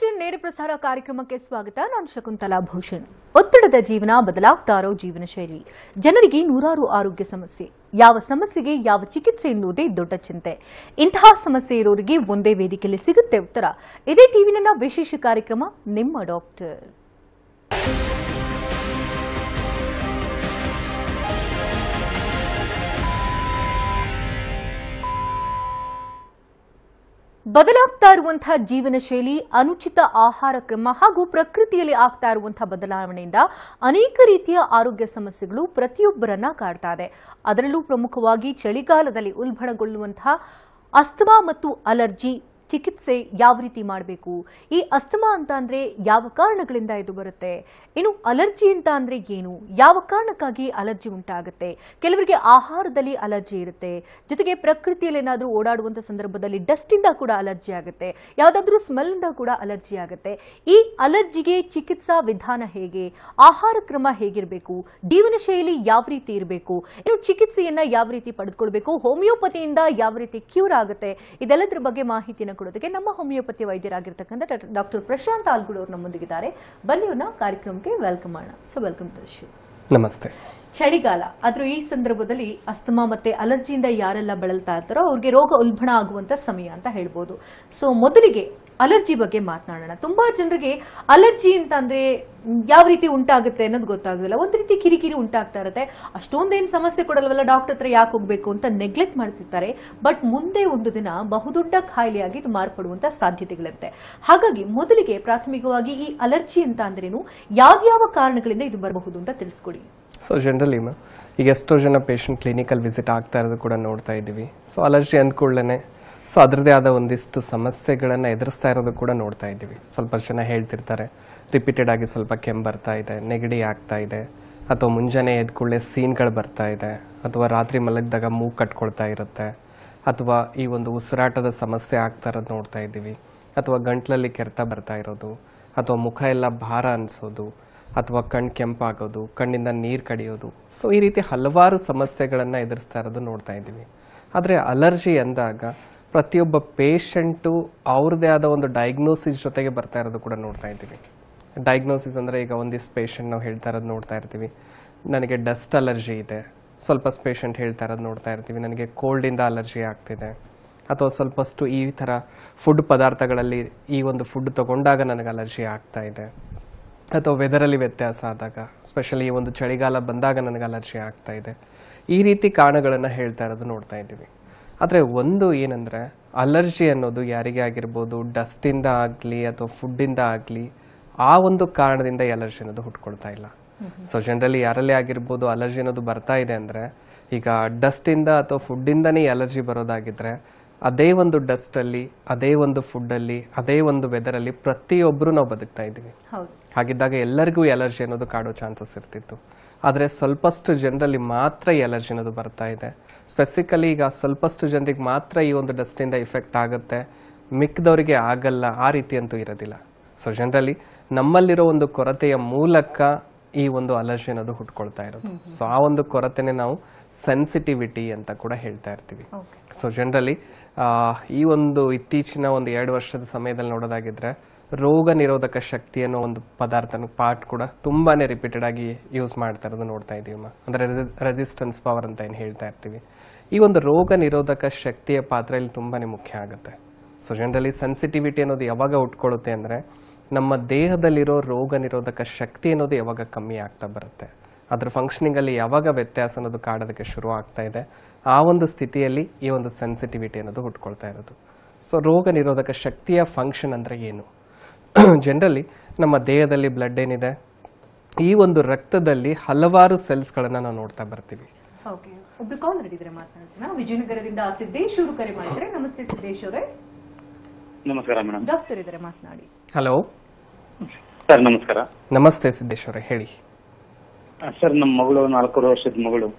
Doctor ನೇರ ಪ್ರಸಾರ ಕಾರ್ಯಕ್ರಮಕ್ಕೆ ಸ್ವಾಗತ. ನಾನು ಶಕುಂತಲಾ ಭೂಷಣ್. ಒತ್ತಡದ ಜೀವನ, ಬದಲಾಗ್ತಾ ಇರೋ ಜೀವನ ಶೈಲಿ, ಜನರಿಗೆ ನೂರಾರು ಆರೋಗ್ಯ ಸಮಸ್ಯೆ. ಯಾವ ಸಮಸ್ಯೆಗೆ ಯಾವ ಚಿಕಿತ್ಸೆ ಎನ್ನುವುದೇ ದೊಡ್ಡ ಚಿಂತೆ. ಇಂತಹ ಸಮಸ್ಯೆ ಇರೋರಿಗೆ ಒಂದೇ ವೇದಿಕೆಯಲ್ಲಿ ಸಿಗುತ್ತೆ ಉತ್ತರ. ಇದೇ ಟಿವಿನ ವಿಶೇಷ ಕಾರ್ಯಕ್ರಮ ನಿಮ್ಮ ಡಾಕ್ಟರ್. ಬದಲಾಗ್ತಾ ಇರುವಂತಹ ಜೀವನ ಶೈಲಿ, ಅನುಚಿತ ಆಹಾರ ಕ್ರಮ ಹಾಗೂ ಪ್ರಕೃತಿಯಲ್ಲಿ ಆಗ್ತಾ ಇರುವಂತಹ ಬದಲಾವಣೆಯಿಂದ ಅನೇಕ ರೀತಿಯ ಆರೋಗ್ಯ ಸಮಸ್ಯೆಗಳು ಪ್ರತಿಯೊಬ್ಬರನ್ನ ಕಾಡ್ತಾ ಇದೆ. ಅದರಲ್ಲೂ ಪ್ರಮುಖವಾಗಿ ಚಳಿಗಾಲದಲ್ಲಿ ಉಲ್ಬಣಗೊಳ್ಳುವಂತಹ ಅಸ್ತಮಾ ಮತ್ತು ಅಲರ್ಜಿ ಚಿಕಿತ್ಸೆ ಯಾವ ರೀತಿ ಮಾಡಬೇಕು, ಈ ಅಸ್ತಮಾ ಅಂತ ಅಂದ್ರೆ ಯಾವ ಕಾರಣಗಳಿಂದ ಇದು ಬರುತ್ತೆ, ಇನ್ನು ಅಲರ್ಜಿ ಅಂತ ಅಂದ್ರೆ ಏನು, ಯಾವ ಕಾರಣಕ್ಕಾಗಿ ಅಲರ್ಜಿ ಉಂಟಾಗುತ್ತೆ, ಕೆಲವರಿಗೆ ಆಹಾರದಲ್ಲಿ ಅಲರ್ಜಿ ಇರುತ್ತೆ, ಜೊತೆಗೆ ಪ್ರಕೃತಿಯಲ್ಲಿ ಏನಾದರೂ ಓಡಾಡುವಂತ ಸಂದರ್ಭದಲ್ಲಿ ಡಸ್ಟ್ ಇಂದ ಕೂಡ ಅಲರ್ಜಿ ಆಗುತ್ತೆ, ಯಾವುದಾದ್ರೂ ಸ್ಮೆಲ್ ಇಂದ ಕೂಡ ಅಲರ್ಜಿ ಆಗುತ್ತೆ. ಈ ಅಲರ್ಜಿಗೆ ಚಿಕಿತ್ಸಾ ವಿಧಾನ ಹೇಗೆ, ಆಹಾರ ಕ್ರಮ ಹೇಗಿರಬೇಕು, ಜೀವನ ಶೈಲಿ ಯಾವ ರೀತಿ ಇರಬೇಕು, ಇನ್ನು ಚಿಕಿತ್ಸೆಯನ್ನ ಯಾವ ರೀತಿ ಪಡೆದುಕೊಳ್ಬೇಕು, ಹೋಮಿಯೋಪತಿಯಿಂದ ಯಾವ ರೀತಿ ಕ್ಯೂರ್ ಆಗುತ್ತೆ, ಇದೆಲ್ಲದರ ಬಗ್ಗೆ ಮಾಹಿತಿಯನ್ನು ಕೊಡೋದಕ್ಕೆ ನಮ್ಮ ಹೋಮಿಯೋಪತಿ ವೈದ್ಯರಾಗಿರ್ತಕ್ಕಂಥ ಡಾಕ್ಟರ್ ಪ್ರಶಾಂತ್ ಆಲ್ಗುಡ್ ಅವರು ನಮ್ಮೊಂದಿಗಿದ್ದಾರೆ. ಬನ್ನಿ ಅವ್ರನ್ನ ಕಾರ್ಯಕ್ರಮಕ್ಕೆ ವೆಲ್ಕಮ್ ಮಾಡೋಣ. So welcome to the show. ನಮಸ್ತೆ. ಚಳಿಗಾಲ, ಆದ್ರೂ ಈ ಸಂದರ್ಭದಲ್ಲಿ ಅಸ್ತಮಾ ಮತ್ತೆ ಅಲರ್ಜಿಯಿಂದ ಯಾರೆಲ್ಲ ಬಳಲ್ತಾ ಇರ್ತಾರೋ ಅವ್ರಿಗೆ ರೋಗ ಉಲ್ಬಣ ಆಗುವಂತ ಸಮಯ ಅಂತ ಹೇಳ್ಬೋದು. ಸೊ ಮೊದಲಿಗೆ ಅಲರ್ಜಿ ಬಗ್ಗೆ ಮಾತನಾಡೋಣ. ತುಂಬಾ ಜನರಿಗೆ ಅಲರ್ಜಿ ಅಂತ ಅಂದ್ರೆ ಯಾವ ರೀತಿ ಉಂಟಾಗುತ್ತೆ ಅನ್ನೋದು ಗೊತ್ತಾಗೋದಿಲ್ಲ. ಒಂದ್ ರೀತಿ ಕಿರಿಕಿರಿ ಉಂಟಾಗ್ತಾ ಇರುತ್ತೆ. ಅಷ್ಟೊಂದೇನು ಸಮಸ್ಯೆ ಕೊಡಲ್ವಲ್ಲ, ಡಾಕ್ಟರ್ ಹತ್ರ ಯಾಕೆ ಹೋಗ್ಬೇಕು ಅಂತ ನೆಗ್ಲೆಕ್ಟ್ ಮಾಡ್ತಿರ್ತಾರೆ. ಬಟ್ ಮುಂದೆ ಒಂದು ದಿನ ಬಹುದೊಡ್ಡ ಕಾಯಿಲೆಯಾಗಿ ಇದು ಮಾರ್ಪಡುವಂತ ಸಾಧ್ಯತೆಗಳಿರುತ್ತೆ. ಹಾಗಾಗಿ ಮೊದಲಿಗೆ ಪ್ರಾಥಮಿಕವಾಗಿ ಈ ಅಲರ್ಜಿ ಅಂತ ಅಂದ್ರೇನು, ಯಾವ್ಯಾವ ಕಾರಣಗಳಿಂದ ಇದು ಬರಬಹುದು ಅಂತ ತಿಳಿಸ್ಕೊಡಿ. ಸೊ ಜನರಲಿ ಈಗ ಎಷ್ಟೋ ಜನ ಪೇಷಂಟ್ ಕ್ಲಿನಿಕಲ್ ವಿಸಿಟ್ ಆಗ್ತಾ ಇರೋದು ಕೂಡ ನೋಡ್ತಾ ಇದ್ದೀವಿ. ಸೊ ಅಲರ್ಜಿ ಅಂದ್ಕೊಳ್ಳೇ ಸೊ ಅದರದೇ ಆದ ಒಂದಿಷ್ಟು ಸಮಸ್ಯೆಗಳನ್ನು ಎದುರಿಸ್ತಾ ಇರೋದು ಕೂಡ ನೋಡ್ತಾ ಇದ್ದೀವಿ. ಸ್ವಲ್ಪ ಜನ ಹೇಳ್ತಿರ್ತಾರೆ ರಿಪೀಟೆಡ್ ಆಗಿ ಸ್ವಲ್ಪ ಕೆಮ್ಮು ಬರ್ತಾ ಇದೆ, ನೆಗಡಿ ಆಗ್ತಾ ಇದೆ, ಅಥವಾ ಮುಂಜಾನೆ ಎದ್ಕೊಳ್ಳೆ ಸೀನ್ಗಳು ಬರ್ತಾ ಇದೆ, ಅಥವಾ ರಾತ್ರಿ ಮಲಗಿದಾಗ ಮೂಗು ಕಟ್ಕೊಳ್ತಾ ಇರುತ್ತೆ, ಅಥವಾ ಈ ಒಂದು ಉಸಿರಾಟದ ಸಮಸ್ಯೆ ಆಗ್ತಾ ಇರೋದು ನೋಡ್ತಾ ಇದ್ದೀವಿ, ಅಥವಾ ಗಂಟ್ಲಲ್ಲಿ ಕೆರೆತ ಬರ್ತಾ ಇರೋದು, ಅಥವಾ ಮುಖ ಎಲ್ಲ ಭಾರ ಅನಿಸೋದು, ಅಥವಾ ಕಣ್ಣು ಕೆಂಪಾಗೋದು, ಕಣ್ಣಿಂದ ನೀರು ಕಡಿಯೋದು. ಸೊ ಈ ರೀತಿ ಹಲವಾರು ಸಮಸ್ಯೆಗಳನ್ನು ಎದುರಿಸ್ತಾ ಇರೋದು ನೋಡ್ತಾ ಇದ್ದೀವಿ. ಆದರೆ ಅಲರ್ಜಿ ಅಂದಾಗ ಪ್ರತಿಯೊಬ್ಬ ಪೇಷಂಟು ಅವ್ರದ್ದೇ ಆದ ಒಂದು ಡಯಾಗ್ನೋಸಿಸ್ ಜೊತೆಗೆ ಬರ್ತಾ ಇರೋದು ಕೂಡ ನೋಡ್ತಾ ಇದ್ದೀವಿ. ಡಯಾಗ್ನೋಸಿಸ್ ಅಂದರೆ ಈಗ ಒಂದಿಷ್ಟು ಪೇಷಂಟ್ ನಾವು ಹೇಳ್ತಾ ಇರೋದು ನೋಡ್ತಾ ಇರ್ತೀವಿ, ನನಗೆ ಡಸ್ಟ್ ಅಲರ್ಜಿ ಇದೆ. ಸ್ವಲ್ಪ ಪೇಷಂಟ್ ಹೇಳ್ತಾ ಇರೋದು ನೋಡ್ತಾ ಇರ್ತೀವಿ, ನನಗೆ ಕೋಲ್ಡಿಂದ ಅಲರ್ಜಿ ಆಗ್ತಿದೆ, ಅಥವಾ ಸ್ವಲ್ಪಷ್ಟು ಈ ಥರ ಫುಡ್ ಪದಾರ್ಥಗಳಲ್ಲಿ ಈ ಒಂದು ಫುಡ್ ತಗೊಂಡಾಗ ನನಗೆ ಅಲರ್ಜಿ ಆಗ್ತಾ ಇದೆ, ಅಥವಾ ವೆದರಲ್ಲಿ ವ್ಯತ್ಯಾಸ ಆದಾಗ, ಸ್ಪೆಷಲಿ ಈ ಒಂದು ಚಳಿಗಾಲ ಬಂದಾಗ ನನಗೆ ಅಲರ್ಜಿ ಆಗ್ತಾ ಇದೆ. ಈ ರೀತಿ ಕಾರಣಗಳನ್ನು ಹೇಳ್ತಾ ಇರೋದು ನೋಡ್ತಾ ಇದ್ದೀವಿ. ಆದರೆ ಒಂದು ಏನಂದರೆ, ಅಲರ್ಜಿ ಅನ್ನೋದು ಯಾರಿಗೆ ಆಗಿರ್ಬೋದು, ಡಸ್ಟಿಂದ ಆಗಲಿ ಅಥವಾ ಫುಡ್ಡಿಂದ ಆಗಲಿ, ಆ ಒಂದು ಕಾರಣದಿಂದ ಈ ಅಲರ್ಜಿ ಅನ್ನೋದು ಹುಟ್ಕೊಳ್ತಾ ಇಲ್ಲ. ಸೊ ಜನರಲಿ ಯಾರಲ್ಲೇ ಆಗಿರ್ಬೋದು ಅಲರ್ಜಿ ಅನ್ನೋದು ಬರ್ತಾ ಇದೆ ಅಂದರೆ, ಈಗ ಡಸ್ಟಿಂದ ಅಥವಾ ಫುಡ್ಡಿಂದನೇ ಅಲರ್ಜಿ ಬರೋದಾಗಿದ್ರೆ, ಅದೇ ಒಂದು ಡಸ್ಟಲ್ಲಿ, ಅದೇ ಒಂದು ಫುಡ್ಡಲ್ಲಿ, ಅದೇ ಒಂದು ವೆದರಲ್ಲಿ ಪ್ರತಿಯೊಬ್ಬರು ನಾವು ಬದುಕ್ತಾ ಇದ್ದೀವಿ. ಹಾಗಿದ್ದಾಗ ಎಲ್ಲರಿಗೂ ಈ ಅಲರ್ಜಿ ಅನ್ನೋದು ಕಾಡೋ ಚಾನ್ಸಸ್ ಇರ್ತಿತ್ತು. ಆದರೆ ಸ್ವಲ್ಪಷ್ಟು ಜನರಲ್ಲಿ ಮಾತ್ರ ಈ ಅಲರ್ಜಿ ಅನ್ನೋದು ಬರ್ತಾ ಇದೆ. ಸ್ಪೆಸಿಫಿಕಲಿ ಈಗ ಸ್ವಲ್ಪಷ್ಟು ಜನರಿಗೆ ಮಾತ್ರ ಈ ಒಂದು ಡಸ್ಟಿಂದ ಇಫೆಕ್ಟ್ ಆಗುತ್ತೆ, ಮಿಕ್ಕದವರಿಗೆ ಆಗಲ್ಲ, ಆ ರೀತಿ ಅಂತೂ ಇರೋದಿಲ್ಲ. ಸೊ ಜನರಲಿ ನಮ್ಮಲ್ಲಿರೋ ಒಂದು ಕೊರತೆಯ ಮೂಲಕ ಈ ಒಂದು ಅಲರ್ಜಿ ಅನ್ನೋದು ಹುಟ್ಕೊಳ್ತಾ ಇರೋದು. ಸೊ ಆ ಒಂದು ಕೊರತೆನೇ ನಾವು ಸೆನ್ಸಿಟಿವಿಟಿ ಅಂತ ಕೂಡ ಹೇಳ್ತಾ ಇರ್ತೀವಿ. ಸೊ ಜನರಲಿ ಈ ಒಂದು ಇತ್ತೀಚಿನ ಒಂದು 2 ವರ್ಷದ ಸಮಯದಲ್ಲಿ ನೋಡೋದಾಗಿದ್ರೆ, ರೋಗ ನಿರೋಧಕ ಶಕ್ತಿ ಅನ್ನೋ ಒಂದು ಪದಾರ್ಥನ ಪಾರ್ಟ್ ಕೂಡ ತುಂಬಾನೇ ರಿಪೀಟೆಡ್ ಆಗಿ ಯೂಸ್ ಮಾಡ್ತಾ ಇರೋದು ನೋಡ್ತಾ ಇದೀವಿ. ಅಂದ್ರೆ ರೆಸಿಸ್ಟೆನ್ಸ್ ಪವರ್ ಅಂತ ಏನು ಹೇಳ್ತಾ ಇರ್ತೀವಿ. ಈ ಒಂದು ರೋಗ ನಿರೋಧಕ ಶಕ್ತಿಯ ಪಾತ್ರ ಇಲ್ಲಿ ತುಂಬಾನೇ ಮುಖ್ಯ ಆಗುತ್ತೆ. ಸೊ ಜನರಲಿ ಸೆನ್ಸಿಟಿವಿಟಿ ಅನ್ನೋದು ಯಾವಾಗ ಉಟ್ಕೊಳ್ಳುತ್ತೆ ಅಂದ್ರೆ, ನಮ್ಮ ದೇಹದಲ್ಲಿರೋ ರೋಗ ನಿರೋಧಕ ಶಕ್ತಿ ಅನ್ನೋದು ಯಾವಾಗ ಕಮ್ಮಿ ಆಗ್ತಾ ಬರುತ್ತೆ, ಅದ್ರ ಫಂಕ್ಷನಿಂಗ್ ಅಲ್ಲಿ ಯಾವಾಗ ವ್ಯತ್ಯಾಸ ಅನ್ನೋದು ಕಾಡೋದಕ್ಕೆ ಶುರು ಆಗ್ತಾ ಇದೆ, ಆ ಒಂದು ಸ್ಥಿತಿಯಲ್ಲಿ ಈ ಒಂದು ಸೆನ್ಸಿಟಿವಿಟಿ ಅನ್ನೋದು ಹುಟ್ಕೊಳ್ತಾ ಇರೋದು. ಸೊ ರೋಗ ನಿರೋಧಕ ಶಕ್ತಿಯ ಫಂಕ್ಷನ್ ಅಂದ್ರೆ ಏನು? ಜನರಲಿ ನಮ್ಮ ದೇಹದಲ್ಲಿ ಬ್ಲಡ್ ಏನಿದೆ, ಈ ಒಂದು ರಕ್ತದಲ್ಲಿ ಹಲವಾರು ಸೆಲ್ಸ್ಗಳನ್ನ ನಾವು ನೋಡ್ತಾ ಬರ್ತೀವಿ. ಒಬ್ರು ಕಾಲ್ ಮಾಡಿದ್ರೆ ಮಾತನಾಡ್ಸೋಣ. ವಿಜಯನಗರದಿಂದ ಸಿದ್ದೇಶ್ ಅವರು ಕರೆ ಮಾಡಿದ್ರೆ. ನಮಸ್ತೆ ಸಿದ್ದೇಶ್ ಅವರೇ. ನಮಸ್ಕಾರ ಮೇಡಮ್. ಡಾಕ್ಟರ್ ಇದ್ದಾರೆ, ಮಾತನಾಡಿ. ಹಲೋ ಸರ್, ನಮಸ್ಕಾರ. ನಮಸ್ತೆ ಸಿದ್ದೇಶ್ ಅವರೇ, ಹೇಳಿ. ಸರ್, ನಮ್ಮ ಮಗಳು 4 ವರ್ಷದ ಮಗಳು.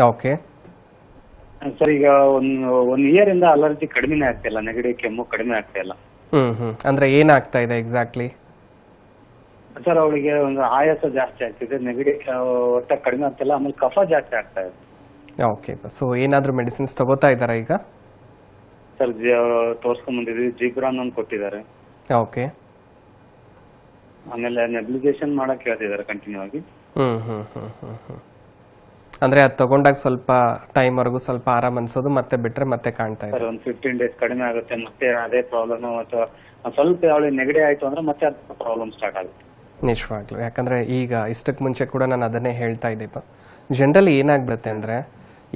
ಓಕೆ ಸರ್, ಈಗ ಒಂದ್ ಇಯರ್ ಇಂದ ಅಲರ್ಜಿ ಕಡಿಮೆನೇ ಆಗ್ತಾ ಇಲ್ಲ, ನೆಗಡಿ ಕೆಮ್ಮು ಕಡಿಮೆ ಆಗ್ತಾ ಇಲ್ಲ. ಅಂದ್ರೆ ಏನಾಗ್ತಾ ಇದೆ ಎಕ್ಸಾಕ್ಟ್ಲಿ? ಸರ್, ಅವಳಿಗೆ ಒಂದು ಆಯಾಸ ಜಾಸ್ತಿ ಆಗ್ತಿದೆ, ನೆಗಡಿ ಒಟ್ಟ ಕಡಿಮೆ ಆಗ್ತಿಲ್ಲ, ಆಮೇಲೆ ಕಫ ಜಾಸ್ತಿ ಆಗ್ತಾ ಇದೆ. ಓಕೆ, ಸೊ ಏನಾದ್ರೂ ಮೆಡಿಸಿನ್ಸ್ ತಗೋತಾ ಇದ್ದಾರಾ ಈಗ? ಸರ್, ತೋರ್ಸ್ಕೊಂಡ್ ಬಂದಿದ್ವಿ, ಜಿಬ್ರಾನ್ ಅಂತ ಕೊಟ್ಟಿದ್ದಾರೆ. ಓಕೆ. ಆಮೇಲೆ ನೆಬ್ಲಿಗೇಷನ್ ಮಾಡಕ್ ಹೇಳ್ತಿದ್ದಾರೆ ಕಂಟಿನ್ಯೂ ಆಗಿ. ಅಂದ್ರೆ ಅದು ತಗೊಂಡಾಗ ಸ್ವಲ್ಪ ಟೈಮ್ ವರೆಗೂ ಸ್ವಲ್ಪ ಆರಾಮ್ ಅನ್ಸೋದು, ಮತ್ತೆ ಬಿಟ್ರೆ ಮತ್ತೆ ಕಾಣ್ತಾ ಇದೆ. ಒಂದು 15 days ಕಡಿಮೆ ಆಗುತ್ತೆ, ಮತ್ತೆ ಅದೇ ಪ್ರಾಬ್ಲಮ್ ಅಥವಾ ಸ್ವಲ್ಪ ಅವಳಿಗೆ ನೆಗಡಿ ಆಯ್ತು ಅಂದ್ರೆ ಮತ್ತೆ ಅದು ಪ್ರಾಬ್ಲಮ್ ಸ್ಟಾರ್ಟ್ ಆಗುತ್ತೆ. ನಿಜವಾಗ್ಲು, ಯಾಕಂದ್ರೆ ಈಗ ಇಷ್ಟಕ್ಕೆ ಮುಂಚೆ ಕೂಡ ನಾನು ಅದನ್ನೇ ಹೇಳ್ತಾ ಇದ್ದೀಪ. ಜನರಲಿ ಏನಾಗ್ಬಿಡುತ್ತೆ ಅಂದ್ರೆ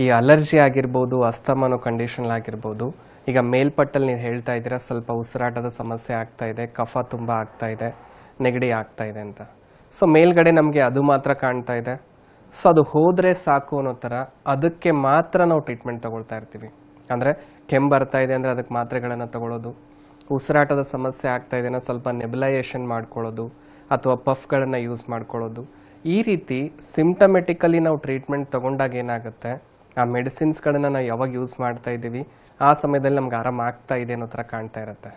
ಈ ಅಲರ್ಜಿ ಆಗಿರ್ಬೋದು, ಅಸ್ತಮಾನೋ ಕಂಡೀಷನ್ ಆಗಿರ್ಬೋದು, ಈಗ ಮೇಲ್ಪಟ್ಟಲ್ಲಿ ನೀವು ಹೇಳ್ತಾ ಇದ್ದೀರಾ ಸ್ವಲ್ಪ ಉಸಿರಾಟದ ಸಮಸ್ಯೆ ಆಗ್ತಾ ಇದೆ, ಕಫ ತುಂಬಾ ಆಗ್ತಾ ಇದೆ, ನೆಗಡಿ ಆಗ್ತಾ ಇದೆ ಅಂತ. ಸೊ ಮೇಲ್ಗಡೆ ನಮಗೆ ಅದು ಮಾತ್ರ ಕಾಣ್ತಾ ಇದೆ. ಸೊ ಅದು ಹೋದ್ರೆ ಸಾಕು ಅನ್ನೋ ಥರ ಅದಕ್ಕೆ ಮಾತ್ರ ನಾವು ಟ್ರೀಟ್ಮೆಂಟ್ ತಗೊಳ್ತಾ ಇರ್ತೀವಿ. ಅಂದರೆ ಕೆಮ್ಮು ಬರ್ತಾ ಇದೆ ಅಂದರೆ ಅದಕ್ಕೆ ಮಾತ್ರೆಗಳನ್ನು ತಗೊಳ್ಳೋದು, ಉಸಿರಾಟದ ಸಮಸ್ಯೆ ಆಗ್ತಾ ಇದೆ ಅಂದರೆ ಸ್ವಲ್ಪ ನೆಬುಲೈಸೇಷನ್ ಮಾಡ್ಕೊಳ್ಳೋದು ಅಥವಾ ಪಫ್ಗಳನ್ನು ಯೂಸ್ ಮಾಡ್ಕೊಳ್ಳೋದು. ಈ ರೀತಿ ಸಿಂಪ್ಟಮೆಟಿಕಲಿ ನಾವು ಟ್ರೀಟ್ಮೆಂಟ್ ತಗೊಂಡಾಗ ಏನಾಗುತ್ತೆ, ಆ ಮೆಡಿಸಿನ್ಸ್ಗಳನ್ನು ನಾವು ಯಾವಾಗ ಯೂಸ್ ಮಾಡ್ತಾ ಇದ್ದೀವಿ ಆ ಸಮಯದಲ್ಲಿ ನಮ್ಗೆ ಆರಾಮ ಆಗ್ತಾ ಇದೆ ಅನ್ನೋ ಥರ ಕಾಣ್ತಾ ಇರುತ್ತೆ.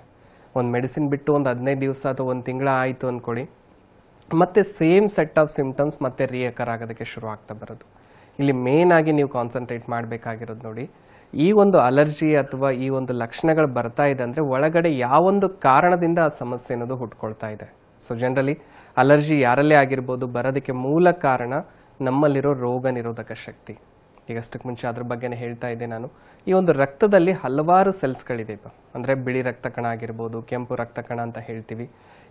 ಒಂದು ಮೆಡಿಸಿನ್ ಬಿಟ್ಟು ಒಂದು 15 ದಿವಸ ಅಥವಾ 1 ತಿಂಗಳ ಆಯಿತು ಅಂದ್ಕೊಳ್ಳಿ, ಮತ್ತೆ ಸೇಮ್ ಸೆಟ್ ಆಫ್ ಸಿಂಪ್ಟಮ್ಸ್ ಮತ್ತೆ ರಿಯಕರ್ ಆಗೋದಕ್ಕೆ ಶುರು ಆಗ್ತಾ ಬರೋದು. ಇಲ್ಲಿ ಮೇನ್ ಆಗಿ ನೀವು ಕಾನ್ಸಂಟ್ರೇಟ್ ಮಾಡಬೇಕಾಗಿರೋದು ನೋಡಿ, ಈ ಒಂದು ಅಲರ್ಜಿ ಅಥವಾ ಈ ಒಂದು ಲಕ್ಷಣಗಳು ಬರ್ತಾ ಇದೆ ಅಂದರೆ ಒಳಗಡೆ ಯಾವೊಂದು ಕಾರಣದಿಂದ ಆ ಸಮಸ್ಯೆ ಅನ್ನೋದು ಹುಟ್ಕೊಳ್ತಾ ಇದೆ. ಸೊ ಜನರಲಿ ಅಲರ್ಜಿ ಯಾರಲ್ಲೇ ಆಗಿರ್ಬೋದು, ಬರೋದಕ್ಕೆ ಮೂಲ ಕಾರಣ ನಮ್ಮಲ್ಲಿರೋ ರೋಗ ನಿರೋಧಕ ಶಕ್ತಿ. ಈಗಷ್ಟಕ್ಕೆ ಮುಂಚೆ ಅದ್ರ ಬಗ್ಗೆನೇ ಹೇಳ್ತಾ ಇದ್ದೆ ನಾನು. ಈ ಒಂದು ರಕ್ತದಲ್ಲಿ ಹಲವಾರು ಸೆಲ್ಸ್ಗಳಿದೆ, ಅಂದರೆ ಬಿಳಿ ರಕ್ತ ಕಣ ಆಗಿರ್ಬೋದು, ಕೆಂಪು ರಕ್ತ ಕಣ ಅಂತ ಹೇಳ್ತೀವಿ.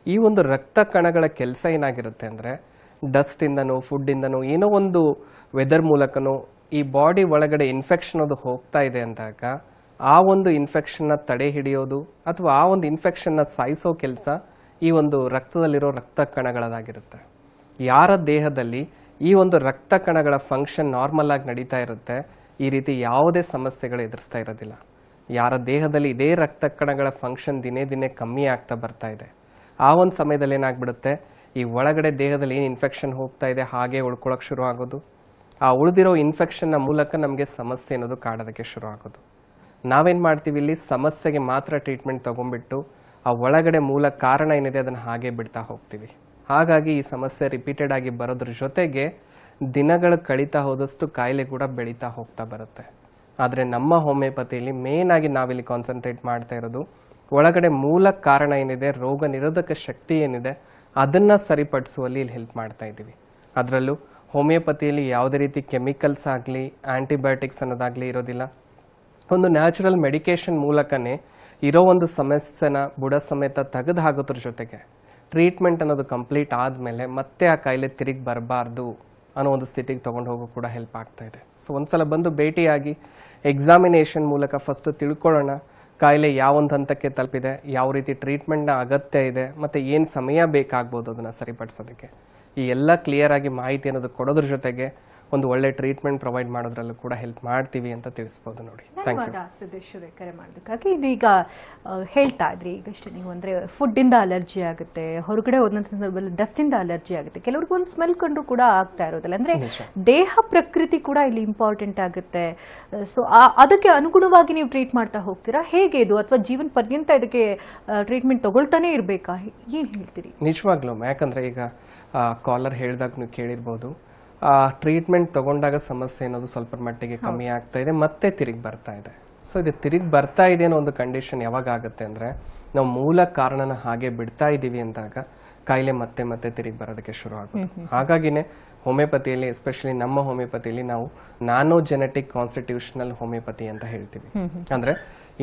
ಈ ಒಂದು ರಕ್ತ ಕಣಗಳ ಕೆಲಸ ಏನಾಗಿರುತ್ತೆ ಅಂದರೆ ಡಸ್ಟಿಂದನೋ ಫುಡ್ಡಿಂದನೋ ಏನೋ ಒಂದು ವೆದರ್ ಮೂಲಕನೋ ಈ ಬಾಡಿ ಒಳಗಡೆ ಇನ್ಫೆಕ್ಷನ್ ಅದು ಹೋಗ್ತಾ ಇದೆ ಅಂದಾಗ ಆ ಒಂದು ಇನ್ಫೆಕ್ಷನ್ನ ತಡೆ ಹಿಡಿಯೋದು ಅಥವಾ ಆ ಒಂದು ಇನ್ಫೆಕ್ಷನ್ನ ಸಾಯಿಸೋ ಕೆಲಸ ಈ ಒಂದು ರಕ್ತದಲ್ಲಿರೋ ರಕ್ತ ಕಣಗಳದಾಗಿರುತ್ತೆ. ಯಾರ ದೇಹದಲ್ಲಿ ಈ ಒಂದು ರಕ್ತ ಕಣಗಳ ಫಂಕ್ಷನ್ ನಾರ್ಮಲ್ ಆಗಿ ನಡೀತಾ ಇರುತ್ತೆ, ಈ ರೀತಿ ಯಾವುದೇ ಸಮಸ್ಯೆಗಳು ಎದುರಿಸ್ತಾ ಇರೋದಿಲ್ಲ. ಯಾರ ದೇಹದಲ್ಲಿ ಇದೇ ರಕ್ತ ಕಣಗಳ ಫಂಕ್ಷನ್ ದಿನೇ ದಿನೇ ಕಮ್ಮಿ ಆಗ್ತಾ ಬರ್ತಾ ಇದೆ, ಆ ಒಂದು ಸಮಯದಲ್ಲಿ ಏನಾಗ್ಬಿಡುತ್ತೆ, ಈ ಒಳಗಡೆ ದೇಹದಲ್ಲಿ ಏನು ಇನ್ಫೆಕ್ಷನ್ ಹೋಗ್ತಾ ಇದೆ ಹಾಗೆ ಉಳ್ಕೊಳಕ್ಕೆ ಶುರು ಆಗೋದು. ಆ ಉಳಿದಿರೋ ಇನ್ಫೆಕ್ಷನ್ನ ಮೂಲಕ ನಮಗೆ ಸಮಸ್ಯೆ ಅನ್ನೋದು ಕಾಡೋದಕ್ಕೆ ಶುರು ಆಗೋದು. ನಾವೇನು ಮಾಡ್ತೀವಿ, ಇಲ್ಲಿ ಸಮಸ್ಯೆಗೆ ಮಾತ್ರ ಟ್ರೀಟ್ಮೆಂಟ್ ತೊಗೊಂಡ್ಬಿಟ್ಟು ಆ ಒಳಗಡೆ ಮೂಲ ಕಾರಣ ಏನಿದೆ ಅದನ್ನು ಹಾಗೆ ಬಿಡ್ತಾ ಹೋಗ್ತೀವಿ. ಹಾಗಾಗಿ ಈ ಸಮಸ್ಯೆ ರಿಪೀಟೆಡ್ ಆಗಿ ಬರೋದ್ರ ಜೊತೆಗೆ ದಿನಗಳು ಕಳೀತಾ ಹೋದಷ್ಟು ಕಾಯಿಲೆ ಕೂಡ ಬೆಳೀತಾ ಹೋಗ್ತಾ ಬರುತ್ತೆ. ಆದರೆ ನಮ್ಮ ಹೋಮಿಯೋಪತಿಯಲ್ಲಿ ಮೇನ್ ಆಗಿ ನಾವಿಲ್ಲಿ ಕಾನ್ಸಂಟ್ರೇಟ್ ಮಾಡ್ತಾ ಇರೋದು ಒಳಗಡೆ ಮೂಲ ಕಾರಣ ಏನಿದೆ, ರೋಗ ನಿರೋಧಕ ಶಕ್ತಿ ಏನಿದೆ ಅದನ್ನು ಸರಿಪಡಿಸುವಲ್ಲಿ ಇಲ್ಲಿ ಹೆಲ್ಪ್ ಮಾಡ್ತಾ ಇದ್ದೀವಿ. ಅದರಲ್ಲೂ ಹೋಮಿಯೋಪತಿಯಲ್ಲಿ ಯಾವುದೇ ರೀತಿ ಕೆಮಿಕಲ್ಸ್ ಆಗಲಿ ಆಂಟಿಬಯೋಟಿಕ್ಸ್ ಅನ್ನೋದಾಗಲಿ ಇರೋದಿಲ್ಲ. ಒಂದು ನ್ಯಾಚುರಲ್ ಮೆಡಿಕೇಶನ್ ಮೂಲಕನೇ ಇರೋ ಒಂದು ಸಮಸ್ಯೆನ ಬುಡ ಸಮೇತ ತೆಗೆದು ಹಾಕೋದ್ರ ಜೊತೆಗೆ ಟ್ರೀಟ್ಮೆಂಟ್ ಅನ್ನೋದು ಕಂಪ್ಲೀಟ್ ಆದಮೇಲೆ ಮತ್ತೆ ಆ ಕಾಯಿಲೆ ತಿರುಗಿ ಬರಬಾರ್ದು ಅನ್ನೋ ಒಂದು ಸ್ಥಿತಿಗೆ ತೊಗೊಂಡು ಹೋಗೋ ಕೂಡ ಹೆಲ್ಪ್ ಆಗ್ತಾ ಇದೆ. ಸೊ ಒಂದ್ಸಲ ಬಂದು ಭೇಟಿಯಾಗಿ ಎಕ್ಸಾಮಿನೇಷನ್ ಮೂಲಕ ಫಸ್ಟ್ ತಿಳ್ಕೊಳ್ಳೋಣ ಕಾಯಿಲೆ ಯಾವೊಂದು ಹಂತಕ್ಕೆ ತಲುಪಿದೆ, ಯಾವ ರೀತಿ ಟ್ರೀಟ್ಮೆಂಟ್ನ ಅಗತ್ಯ ಇದೆ, ಮತ್ತು ಏನು ಸಮಯ ಬೇಕಾಗ್ಬೋದು ಅದನ್ನು ಸರಿಪಡಿಸೋದಕ್ಕೆ. ಈ ಎಲ್ಲ ಕ್ಲಿಯರ್ ಆಗಿ ಮಾಹಿತಿ ಅನ್ನೋದು ಕೊಡೋದ್ರ ಜೊತೆಗೆ ಒಂದು ಒಳ್ಳೆ ಟ್ರೀಟ್ಮೆಂಟ್ ಪ್ರೊವೈಡ್ ಮಾಡೋದ್ರಲ್ಲೂ ಕೂಡ ಹೆಲ್ಪ್ ಮಾಡ್ತೀವಿ ಅಂತ ತಿಳಿಸ್ಬೋದು ನೋಡಿ. ಧನ್ಯವಾದ ಸಿದ್ದೇಶ್ವರ ಕರೆ ಮಾಡೋದಕ್ಕಾಗಿ. ಈಗ ಹೇಳ್ತಾ ಇದ್ರಿ ಈಗಷ್ಟೇ ನೀವು, ಅಂದರೆ ಫುಡ್ಡಿಂದ ಅಲರ್ಜಿ ಆಗುತ್ತೆ, ಹೊರಗಡೆ ಹೋದಂಥ ಸಂದರ್ಭದಲ್ಲಿ ಡಸ್ಟಿಂದ ಅಲರ್ಜಿ ಆಗುತ್ತೆ, ಕೆಲವ್ರಿಗೆ ಒಂದು ಸ್ಮೆಲ್ ಕಂಡ್ರು ಕೂಡ ಆಗ್ತಾ ಇರೋದಿಲ್ಲ. ಅಂದರೆ ದೇಹ ಪ್ರಕೃತಿ ಕೂಡ ಇಲ್ಲಿ ಇಂಪಾರ್ಟೆಂಟ್ ಆಗುತ್ತೆ. ಸೊ ಅದಕ್ಕೆ ಅನುಗುಣವಾಗಿ ನೀವು ಟ್ರೀಟ್ ಮಾಡ್ತಾ ಹೋಗ್ತೀರಾ, ಹೇಗೆ ಇದು, ಅಥವಾ ಜೀವನ ಪರ್ಯಂತ ಇದಕ್ಕೆ ಟ್ರೀಟ್ಮೆಂಟ್ ತಗೊಳ್ತಾನೆ ಇರಬೇಕಾ, ಏನು ಹೇಳ್ತೀರಿ? ನಿಜವಾಗ್ಲೂ, ಯಾಕಂದರೆ ಈಗ ಕಾಲರ್ ಹೇಳಿದಾಗ ನೀವು ಕೇಳಿರ್ಬೋದು, ಟ್ರೀಟ್ಮೆಂಟ್ ತಗೊಂಡಾಗ ಸಮಸ್ಯೆ ಅನ್ನೋದು ಸ್ವಲ್ಪ ಮಟ್ಟಿಗೆ ಕಮ್ಮಿ ಆಗ್ತಾ ಇದೆ, ಮತ್ತೆ ತಿರುಗಿ ಬರ್ತಾ ಇದೆ. ಸೊ ಇದು ತಿರುಗಿ ಬರ್ತಾ ಇದೆ ಅನ್ನೋ ಒಂದು ಕಂಡೀಷನ್ ಯಾವಾಗ ಆಗುತ್ತೆ ಅಂದರೆ ನಾವು ಮೂಲ ಕಾರಣನ ಹಾಗೆ ಬಿಡ್ತಾ ಇದ್ದೀವಿ ಅಂದಾಗ ಕಾಯಿಲೆ ಮತ್ತೆ ಮತ್ತೆ ತಿರುಗಿ ಬರೋದಕ್ಕೆ ಶುರು ಆಗುತ್ತೆ. ಹಾಗಾಗಿನೇ ಹೋಮಿಯೋಪತಿಯಲ್ಲಿ, ಎಸ್ಪೆಷಲಿ ನಮ್ಮ ಹೋಮಿಯೋಪತಿಯಲ್ಲಿ ನಾವು ನಾನೋ ಜೆನೆಟಿಕ್ ಕಾನ್ಸ್ಟಿಟ್ಯೂಷನಲ್ ಹೋಮಿಯೋಪತಿ ಅಂತ ಹೇಳ್ತೀವಿ. ಅಂದರೆ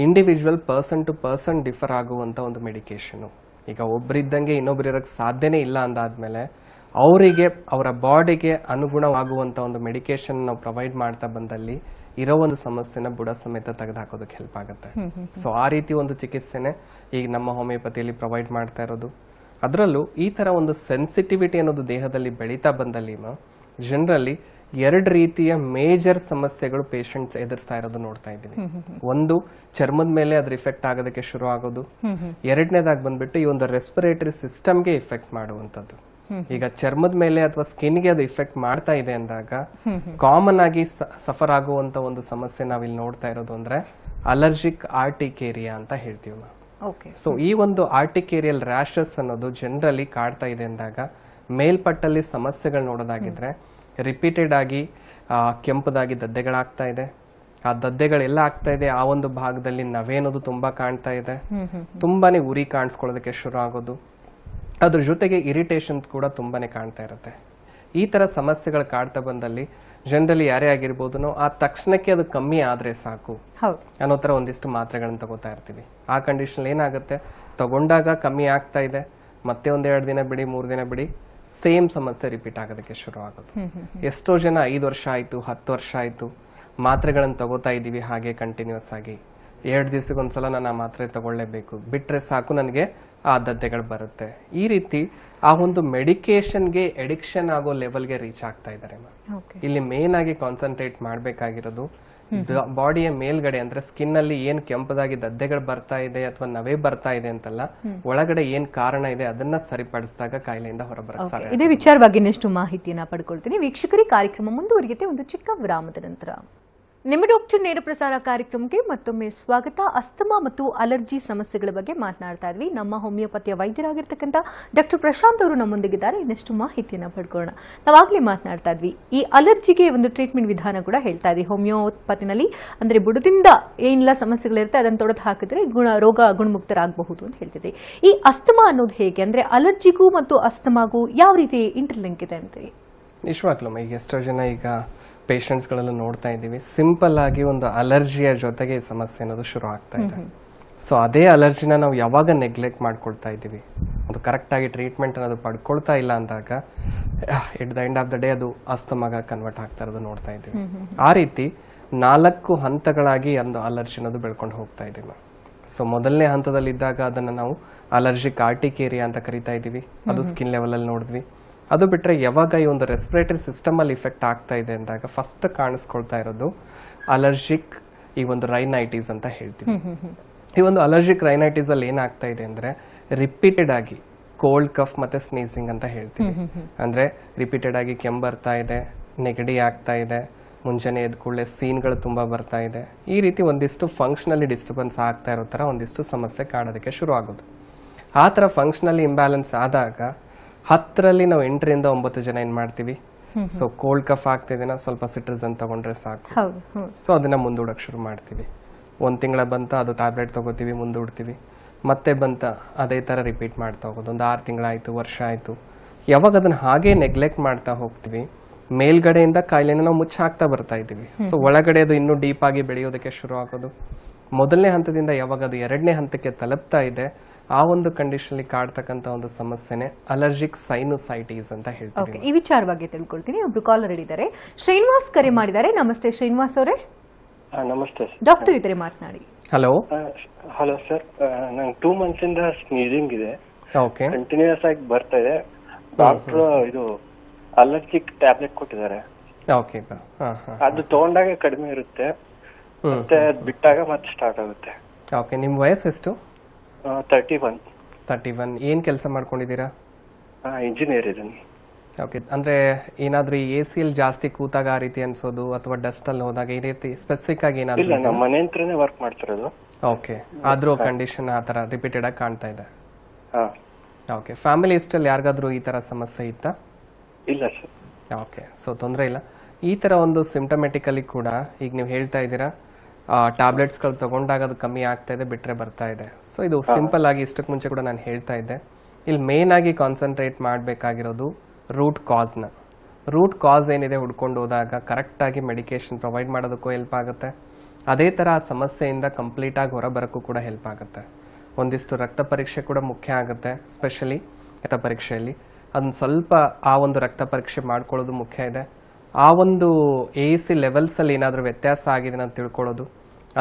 individual person to person differ ಆಗುವಂಥ ಒಂದು ಮೆಡಿಕೇಶನು. ಈಗ ಒಬ್ಬರಿದ್ದಂಗೆ ಇನ್ನೊಬ್ರು ಇರೋಕ್ಕೆ ಸಾಧ್ಯನೇ ಇಲ್ಲ ಅಂದಾದ್ಮೇಲೆ ಅವರಿಗೆ ಅವರ ಬಾಡಿಗೆ ಅನುಗುಣವಾಗುವಂಥ ಒಂದು ಮೆಡಿಕೇಶನ್ ನಾವು ಪ್ರೊವೈಡ್ ಮಾಡ್ತಾ ಬಂದಲ್ಲಿ ಇರೋ ಒಂದು ಸಮಸ್ಯೆನ ಬುಡ ಸಮೇತ ತೆಗೆದುಹಾಕೋದಕ್ಕೆ ಹೆಲ್ಪ್ ಆಗುತ್ತೆ. ಸೊ ಆ ರೀತಿ ಒಂದು ಚಿಕಿತ್ಸೆನೆ ಈಗ ನಮ್ಮ ಹೋಮಿಯೋಪತಿಯಲ್ಲಿ ಪ್ರೊವೈಡ್ ಮಾಡ್ತಾ ಇರೋದು. ಅದರಲ್ಲೂ ಈ ಥರ ಒಂದು ಸೆನ್ಸಿಟಿವಿಟಿ ಅನ್ನೋದು ದೇಹದಲ್ಲಿ ಬೆಳೀತಾ ಬಂದಲ್ಲಿ ಜನರಲಿ 2 ರೀತಿಯ ಮೇಜರ್ ಸಮಸ್ಯೆಗಳು ಪೇಷಂಟ್ಸ್ ಎದುರಿಸ್ತಾ ಇರೋದು ನೋಡ್ತಾ ಇದ್ದೀವಿ. ಒಂದು, ಚರ್ಮದ ಮೇಲೆ ಅದ್ರ ಇಫೆಕ್ಟ್ ಆಗೋದಕ್ಕೆ ಶುರು ಆಗೋದು. ಎರಡನೇದಾಗಿ ಬಂದ್ಬಿಟ್ಟು ಈ ಒಂದು ರೆಸ್ಪಿರೇಟರಿ ಸಿಸ್ಟಮ್ಗೆ ಇಫೆಕ್ಟ್ ಮಾಡುವಂಥದ್ದು. ಈಗ ಚರ್ಮದ ಮೇಲೆ ಅಥವಾ ಸ್ಕಿನ್ಗೆ ಅದು ಇಫೆಕ್ಟ್ ಮಾಡ್ತಾ ಇದೆ ಅಂದಾಗ ಕಾಮನ್ ಆಗಿ ಸಫರ್ ಆಗುವಂತ ಒಂದು ಸಮಸ್ಯೆ ನಾವಿಲ್ಲಿ ನೋಡ್ತಾ ಇರೋದು ಅಂದ್ರೆ ಅಲರ್ಜಿಕ್ ಆರ್ಟಿಕೇರಿಯಾ ಅಂತ ಹೇಳ್ತೀವಿ ನಾವು. ಸೊ ಈ ಒಂದು ಆರ್ಟಿಕೇರಿಯಲ್ ರ್ಯಾಷಸ್ ಅನ್ನೋದು ಜನರಲಿ ಕಾಡ್ತಾ ಇದೆ ಅಂದಾಗ ಮೇಲ್ಪಟ್ಟಲ್ಲಿ ಸಮಸ್ಯೆಗಳು ನೋಡೋದಾಗಿದ್ರೆ ರಿಪೀಟೆಡ್ ಆಗಿ ಕೆಂಪದಾಗಿ ದದ್ದೆಗಳಾಗ್ತಾ ಇದೆ. ಆ ದದ್ದೆಗಳೆಲ್ಲ ಆಗ್ತಾ ಇದೆ, ಆ ಒಂದು ಭಾಗದಲ್ಲಿ ನವೆ ಅನ್ನೋದು ತುಂಬಾ ಕಾಣ್ತಾ ಇದೆ, ತುಂಬಾನೇ ಉರಿ ಕಾಣಿಸ್ಕೊಳ್ಳೋದಕ್ಕೆ ಶುರು ಆಗೋದು. ಅದ್ರ ಜೊತೆಗೆ ಇರಿಟೇಷನ್ ಕೂಡ ತುಂಬಾನೇ ಕಾಣ್ತಾ ಇರುತ್ತೆ. ಈ ತರ ಸಮಸ್ಯೆಗಳು ಕಾಡ್ತಾ ಬಂದಲ್ಲಿ ಜನರಲಿ ಯಾರೇ ಆಗಿರ್ಬೋದು ಆ ತಕ್ಷಣಕ್ಕೆ ಅದು ಕಮ್ಮಿ ಆದ್ರೆ ಸಾಕು ಅನ್ನೋ ತರ ಒಂದಿಷ್ಟು ಮಾತ್ರೆಗಳನ್ನ ತಗೋತಾ ಇರ್ತೀವಿ. ಆ ಕಂಡೀಷನ್ ಏನಾಗುತ್ತೆ, ತಗೊಂಡಾಗ ಕಮ್ಮಿ ಆಗ್ತಾ ಇದೆ, ಮತ್ತೆ 1-2 ದಿನ ಬಿಡಿ 3 ದಿನ ಬಿಡಿ ಸೇಮ್ ಸಮಸ್ಯೆ ರಿಪೀಟ್ ಆಗೋದಕ್ಕೆ ಶುರು ಆಗುತ್ತೆ. ಎಷ್ಟೋ ಜನ 5 ವರ್ಷ ಆಯ್ತು 10 ವರ್ಷ ಆಯ್ತು ಮಾತ್ರೆಗಳನ್ನು ತಗೋತಾ ಇದೀವಿ ಹಾಗೆ ಕಂಟಿನ್ಯೂಸ್ ಆಗಿ, 2 ದಿವಸಕ್ಕೊಂದ್ಸಲ ನಾನು ಆ ಮಾತ್ರೆ ತಗೊಳ್ಳೇಬೇಕು, ಬಿಟ್ರೆ ಸಾಕು ನನಗೆ ಆ ದದ್ದೆಗಳು ಬರುತ್ತೆ. ಈ ರೀತಿ ಆ ಒಂದು ಮೆಡಿಕೇಶನ್ಗೆ ಎಡಿಕ್ಷನ್ ಆಗೋ ಲೆವೆಲ್ಗೆ ರೀಚ್ ಆಗ್ತಾ ಇದ್ದಾರೆ. ಇಲ್ಲಿ ಮೇನ್ ಆಗಿ ಕಾನ್ಸಂಟ್ರೇಟ್ ಮಾಡಬೇಕಾಗಿರೋದು ಬಾಡಿಯ ಮೇಲ್ಗಡೆ ಅಂದ್ರೆ ಸ್ಕಿನ್ ಅಲ್ಲಿ ಏನ್ ಕೆಂಪದಾಗಿ ದದ್ದೆಗಳು ಬರ್ತಾ ಇದೆ ಅಥವಾ ನವೆ ಬರ್ತಾ ಇದೆ ಅಂತಲ್ಲ, ಒಳಗಡೆ ಏನ್ ಕಾರಣ ಇದೆ ಅದನ್ನ ಸರಿಪಡಿಸಿದಾಗ ಕಾಯಿಲೆಯಿಂದ ಹೊರಬರಕ್ಕೆ ಸಾಧ್ಯ. ಇದೇ ವಿಚಾರವಾಗಿ ಇನ್ನಷ್ಟು ಮಾಹಿತಿಯನ್ನ ಪಡ್ಕೊಳ್ತೀನಿ. ವೀಕ್ಷಕರೇ, ಕಾರ್ಯಕ್ರಮ ಮುಂದುವರಿಯುತ್ತೆ ಒಂದು ಚಿಕ್ಕ ವಿರಾಮದ ನಂತರ. ನಿಮ್ಮ ಡಾಕ್ಟರ್ ನೇರ ಪ್ರಸಾರ ಕಾರ್ಯಕ್ರಮಕ್ಕೆ ಮತ್ತೊಮ್ಮೆ ಸ್ವಾಗತ. ಅಸ್ತಮಾ ಮತ್ತು ಅಲರ್ಜಿ ಸಮಸ್ಯೆಗಳ ಬಗ್ಗೆ ಮಾತನಾಡ್ತಾ ಇದ್ವಿ. ನಮ್ಮ ಹೋಮಿಯೋಪತಿಯ ವೈದ್ಯರಾಗಿರ್ತಕ್ಕಂಥ ಡಾಕ್ಟರ್ ಪ್ರಶಾಂತ್ ಅವರು ನಮ್ಮೊಂದಿಗಿದ್ದಾರೆ. ಇನ್ನಷ್ಟು ಮಾಹಿತಿಯನ್ನ ಪಡ್ಕೊಳ್ಳೋಣ. ನಾವಾಗಲೇ ಮಾತನಾಡ್ತಾ ಇದ್ವಿ, ಈ ಅಲರ್ಜಿಗೆ ಒಂದು ಟ್ರೀಟ್ಮೆಂಟ್ ವಿಧಾನ ಕೂಡ ಹೇಳ್ತಾ ಇದ್ವಿ. ಹೋಮಿಯೋಪತಿನಲ್ಲಿ ಅಂದ್ರೆ ಬುಡದಿಂದ ಏನೆಲ್ಲ ಸಮಸ್ಯೆಗಳಿರುತ್ತೆ ಅದನ್ನು ತೊಡೆದು ಹಾಕಿದ್ರೆ ರೋಗ ಗುಣಮುಕ್ತರಾಗಬಹುದು ಅಂತ ಹೇಳ್ತಿದ್ವಿ. ಈ ಅಸ್ತಮಾ ಅನ್ನೋದು ಹೇಗೆ, ಅಂದ್ರೆ ಅಲರ್ಜಿಗೂ ಮತ್ತು ಅಸ್ತಮಾಗೂ ಯಾವ ರೀತಿ ಇಂಟರ್ಲಿಂಕ್ ಇದೆ ಅಂತ? ನಿಜವಾಗ್ಲೂ ಈಗ ಎಷ್ಟೋ ಜನ ಈಗ ಪೇಷಂಟ್ಸ್ಗಳೆಲ್ಲ ನೋಡ್ತಾ ಇದ್ದೀವಿ, ಸಿಂಪಲ್ ಆಗಿ ಒಂದು ಅಲರ್ಜಿಯ ಜೊತೆಗೆ ಈ ಸಮಸ್ಯೆ ಅನ್ನೋದು ಶುರು ಆಗ್ತಾ ಇದೆ. ಸೊ ಅದೇ ಅಲರ್ಜಿನ ನಾವು ಯಾವಾಗ ನೆಗ್ಲೆಕ್ಟ್ ಮಾಡ್ಕೊಳ್ತಾ ಇದ್ದೀವಿ, ಅದು ಕರೆಕ್ಟ್ ಆಗಿ ಟ್ರೀಟ್ಮೆಂಟ್ ಅನ್ನೋದು ಪಡ್ಕೊಳ್ತಾ ಇಲ್ಲ ಅಂದಾಗ at the end of the day ಅದು ಅಸ್ತಮಾಗ ಕನ್ವರ್ಟ್ ಆಗ್ತಾ ಇರೋದು ನೋಡ್ತಾ ಇದ್ದೀವಿ. ಆ ರೀತಿ 4 ಹಂತಗಳಾಗಿ ಒಂದು ಅಲರ್ಜಿ ಅನ್ನೋದು ಬೆಳ್ಕೊಂಡು ಹೋಗ್ತಾ ಇದ್ದೀವಿ. ಸೊ ಮೊದಲನೇ ಹಂತದಲ್ಲಿದ್ದಾಗ ಅದನ್ನ ನಾವು ಅಲರ್ಜಿಕ್ ಆರ್ಟಿಕೇರಿಯಾ ಅಂತ ಕರಿತಾ ಇದ್ದೀವಿ. ಅದು ಸ್ಕಿನ್ ಲೆವೆಲ್ ಅಲ್ಲಿ ನೋಡಿದ್ವಿ. ಅದು ಬಿಟ್ರೆ ಯಾವಾಗ ಈ ಒಂದು ರೆಸ್ಪಿರೇಟರಿ ಸಿಸ್ಟಮ್ ಅಲ್ಲಿ ಇಫೆಕ್ಟ್ ಆಗ್ತಾ ಇದೆ ಅಂದಾಗ ಫಸ್ಟ್ ಕಾಣಿಸ್ಕೊಳ್ತಾ ಇರೋದು ಅಲರ್ಜಿಕ್ ಈ ಒಂದು ರೈನೈಟಿಸ್ ಅಂತ ಹೇಳ್ತೀವಿ. ಈ ಒಂದು ಅಲರ್ಜಿಕ್ ರೈನೈಟಿಸ್ ಅಲ್ಲಿ ಏನಾಗ್ತಾ ಇದೆ ಅಂದ್ರೆ ರಿಪೀಟೆಡ್ ಆಗಿ ಕೋಲ್ಡ್ ಕಫ್ ಮತ್ತೆ ಸ್ನೀಸಿಂಗ್ ಅಂತ ಹೇಳ್ತೀವಿ. ಅಂದ್ರೆ ರಿಪೀಟೆಡ್ ಆಗಿ ಕೆಮ್ಮು ಬರ್ತಾ ಇದೆ, ನೆಗಡಿ ಆಗ್ತಾ ಇದೆ, ಮುಂಜಾನೆ ಎದ್ದ ಕೂಡಲೇ ಸೀನ್ಗಳು ತುಂಬಾ ಬರ್ತಾ ಇದೆ. ಈ ರೀತಿ ಒಂದಿಷ್ಟು ಫಂಕ್ಷನಲಿ ಡಿಸ್ಟರ್ಬೆನ್ಸ್ ಆಗ್ತಾ ಇರೋ ತರ ಒಂದಿಷ್ಟು ಸಮಸ್ಯೆ ಕಾಣೋದಕ್ಕೆ ಶುರು ಆಗೋದು. ಆ ತರ ಫಂಕ್ಷನಲಿ ಇಂಬ್ಯಾಲೆನ್ಸ್ ಆದಾಗ 10ರಲ್ಲಿ ನಾವು 8ರಿಂದ 9 ಜನ ಏನ್ ಮಾಡ್ತೀವಿ, ಸೊ ಕೋಲ್ಡ್ ಕಫ್ ಆಗ್ತಿದೆ ಸ್ವಲ್ಪ ಸಿಟ್ರಜನ್ ತಗೊಂಡ್ರೆ ಸಾಕು, ಸೊ ಅದನ್ನ ಮುಂದೂಡಕ್ ಶುರು ಮಾಡ್ತೀವಿ. 1 ತಿಂಗಳ ಬಂತ ಅದು ಟ್ಯಾಬ್ಲೆಟ್ ತಗೋತೀವಿ, ಮುಂದೂಡ್ತೀವಿ, ಮತ್ತೆ ಬಂತ ಅದೇ ತರ ರಿಪೀಟ್ ಮಾಡ್ತಾ ಹೋಗೋದು. ಒಂದು 6 ತಿಂಗಳಾಯ್ತು, ವರ್ಷ ಆಯ್ತು. ಯಾವಾಗ ಅದನ್ನ ಹಾಗೆ ನೆಗ್ಲೆಕ್ಟ್ ಮಾಡ್ತಾ ಹೋಗ್ತೀವಿ, ಮೇಲ್ಗಡೆಯಿಂದ ಕಾಯಿಲೆನ ನಾವು ಮುಚ್ಚಾಕ್ತಾ ಬರ್ತಾ ಇದ್ದೀವಿ. ಸೊ ಒಳಗಡೆ ಅದು ಇನ್ನೂ ಡೀಪ್ ಆಗಿ ಬೆಳೆಯೋದಕ್ಕೆ ಶುರು ಆಗೋದು. ಮೊದಲನೇ ಹಂತದಿಂದ ಯಾವಾಗ ಅದು 2ನೇ ಹಂತಕ್ಕೆ ತಲುಪ್ತಾ ಇದೆ, ಆ ಒಂದು ಕಂಡೀಷನ್ ಕಾಡ್ತಕ್ಕಂತ ಒಂದು ಸಮಸ್ಯೆನೆ ಅಲರ್ಜಿಕ್ ಸೈನುಸೈಟಿಸ್ ಅಂತ ಹೇಳ್ತೀವಿ. ಈ ವಿಚಾರವಾಗಿ ತಿಳ್ಕೊಳ್ತೀನಿ. ಒಬ್ರು ಕಾಲರ್ ಇದ್ದಾರೆ, ಶ್ರೀನಿವಾಸ್ ಕರೆ ಮಾಡಿದ್ದಾರೆ. ನಮಸ್ತೆ ಶ್ರೀನಿವಾಸ್ ಅವರೇ. ನಮಸ್ತೆ ಡಾಕ್ಟರ್ ಇದ್ದಾರೆ, ಮಾತನಾಡಿ. ಹಲೋ ಹಲೋ ಸರ್, ನಂಗೆ 2 months ಇಂದ ಸ್ನೀಸಿಂಗ್ ಇದೆ, ಓಕೆ, ಕಂಟಿನ್ಯೂಸ್ ಆಗಿ ಬರ್ತಾ ಇದೆ. ಡಾಕ್ಟರ್ ಇದು ಅಲರ್ಜಿಕ್ ಟ್ಯಾಬ್ಲೆಟ್ ಕೊಟ್ಟಿದ್ದಾರೆ. ಓಕೆ, ಅದು ತಗೊಂಡಾಗ ಕಡಿಮೆ ಇರುತ್ತೆ, ಮತ್ತೆ ಬಿಟ್ಟಾಗ ಮತ್ತೆ ಸ್ಟಾರ್ಟ್ ಆಗುತ್ತೆ. ಓಕೆ, ನಿಮ್ ವಯಸ್ಸು ಎಷ್ಟು? 31. ಏನ್ ಕೆಲಸ ಮಾಡ್ಕೊಂಡಿದ್ದೀರಾ? ಇಂಜಿನಿಯರ್ ಇದೀನಿ. ಓಕೆ, ಅಂದ್ರೆ ಏನಾದ್ರೂ ಈ ಎಸಿಯಲ್ಲಿ ಜಾಸ್ತಿ ಕೂತಾಗ ಆ ರೀತಿ ಅನ್ಸೋದು ಅಥವಾ ಡಸ್ಟ್ ಅಲ್ಲಿ ಹೋದಾಗ ಈ ರೀತಿ ಸ್ಪೆಸಿಫಿಕ್ ಆಗಿ ಏನಾದ್ರು? ಇಲ್ಲ, ನಮ್ಮ ಮನೆ ಹತ್ರನೇ ವರ್ಕ್ ಮಾಡ್ತಿರೋದು. ಓಕೆ, ಆದ್ರೂ ಕಂಡೀಷನ್ ಆ ತರ ರಿಪೀಟೆಡ್ ಆಗಿ ಕಾಣ್ತಾ ಇದೆ. ಓಕೆ, ಫ್ಯಾಮಿಲಿ ಇಷ್ಟಲ್ಲಿ ಯಾರಿಗಾದ್ರೂ ಈ ತರ ಸಮಸ್ಯೆ ಇತ್ತಾ? ಇಲ್ಲ ಸರ್. ಓಕೆ, ಸೊ ತೊಂದರೆ ಇಲ್ಲ. ಈ ತರ ಒಂದು ಸಿಂಪ್ಟಮೆಟಿಕಲಿ ಕೂಡ ಈಗ ನೀವು ಹೇಳ್ತಾ ಇದ್ದೀರಾ ಟ್ಯಾಬ್ಲೆಟ್ಸ್ಗಳು ತಗೊಂಡಾಗ ಅದು ಕಮ್ಮಿ ಆಗ್ತಾ ಇದೆ, ಬಿಟ್ರೆ ಬರ್ತಾ ಇದೆ. ಸೊ ಇದು ಸಿಂಪಲ್ ಆಗಿ ಇಷ್ಟಕ್ಕೆ ಮುಂಚೆ ಕೂಡ ನಾನು ಹೇಳ್ತಾ ಇದ್ದೆ, ಇಲ್ಲಿ ಮೇನ್ ಆಗಿ ಕಾನ್ಸಂಟ್ರೇಟ್ ಮಾಡಬೇಕಾಗಿರೋದು ರೂಟ್ ಕಾಸ್ನ. ರೂಟ್ ಕಾಸ್ ಏನಿದೆ ಹುಡ್ಕೊಂಡು ಹೋದಾಗ ಕರೆಕ್ಟ್ ಆಗಿ ಮೆಡಿಕೇಶನ್ ಪ್ರೊವೈಡ್ ಮಾಡೋದಕ್ಕೂ ಹೆಲ್ಪ್ ಆಗುತ್ತೆ. ಅದೇ ತರ ಆ ಸಮಸ್ಯೆಯಿಂದ ಕಂಪ್ಲೀಟ್ ಆಗಿ ಹೊರಬರಕ್ಕೂ ಕೂಡ ಹೆಲ್ಪ್ ಆಗುತ್ತೆ. ಒಂದಿಷ್ಟು ರಕ್ತ ಪರೀಕ್ಷೆ ಕೂಡ ಮುಖ್ಯ ಆಗುತ್ತೆ, ಸ್ಪೆಷಲಿ ರಕ್ತ ಪರೀಕ್ಷೆಯಲ್ಲಿ ಅದನ್ನ ಸ್ವಲ್ಪ ಆ ಒಂದು ರಕ್ತ ಪರೀಕ್ಷೆ ಮಾಡ್ಕೊಳ್ಳೋದು ಮುಖ್ಯ ಇದೆ. ಆ ಒಂದು AAC ಲೆವೆಲ್ಸ್ ಅಲ್ಲಿ ಏನಾದರೂ ವ್ಯತ್ಯಾಸ ಆಗಿದೆ ಅಂತ ತಿಳ್ಕೊಳ್ಳೋದು.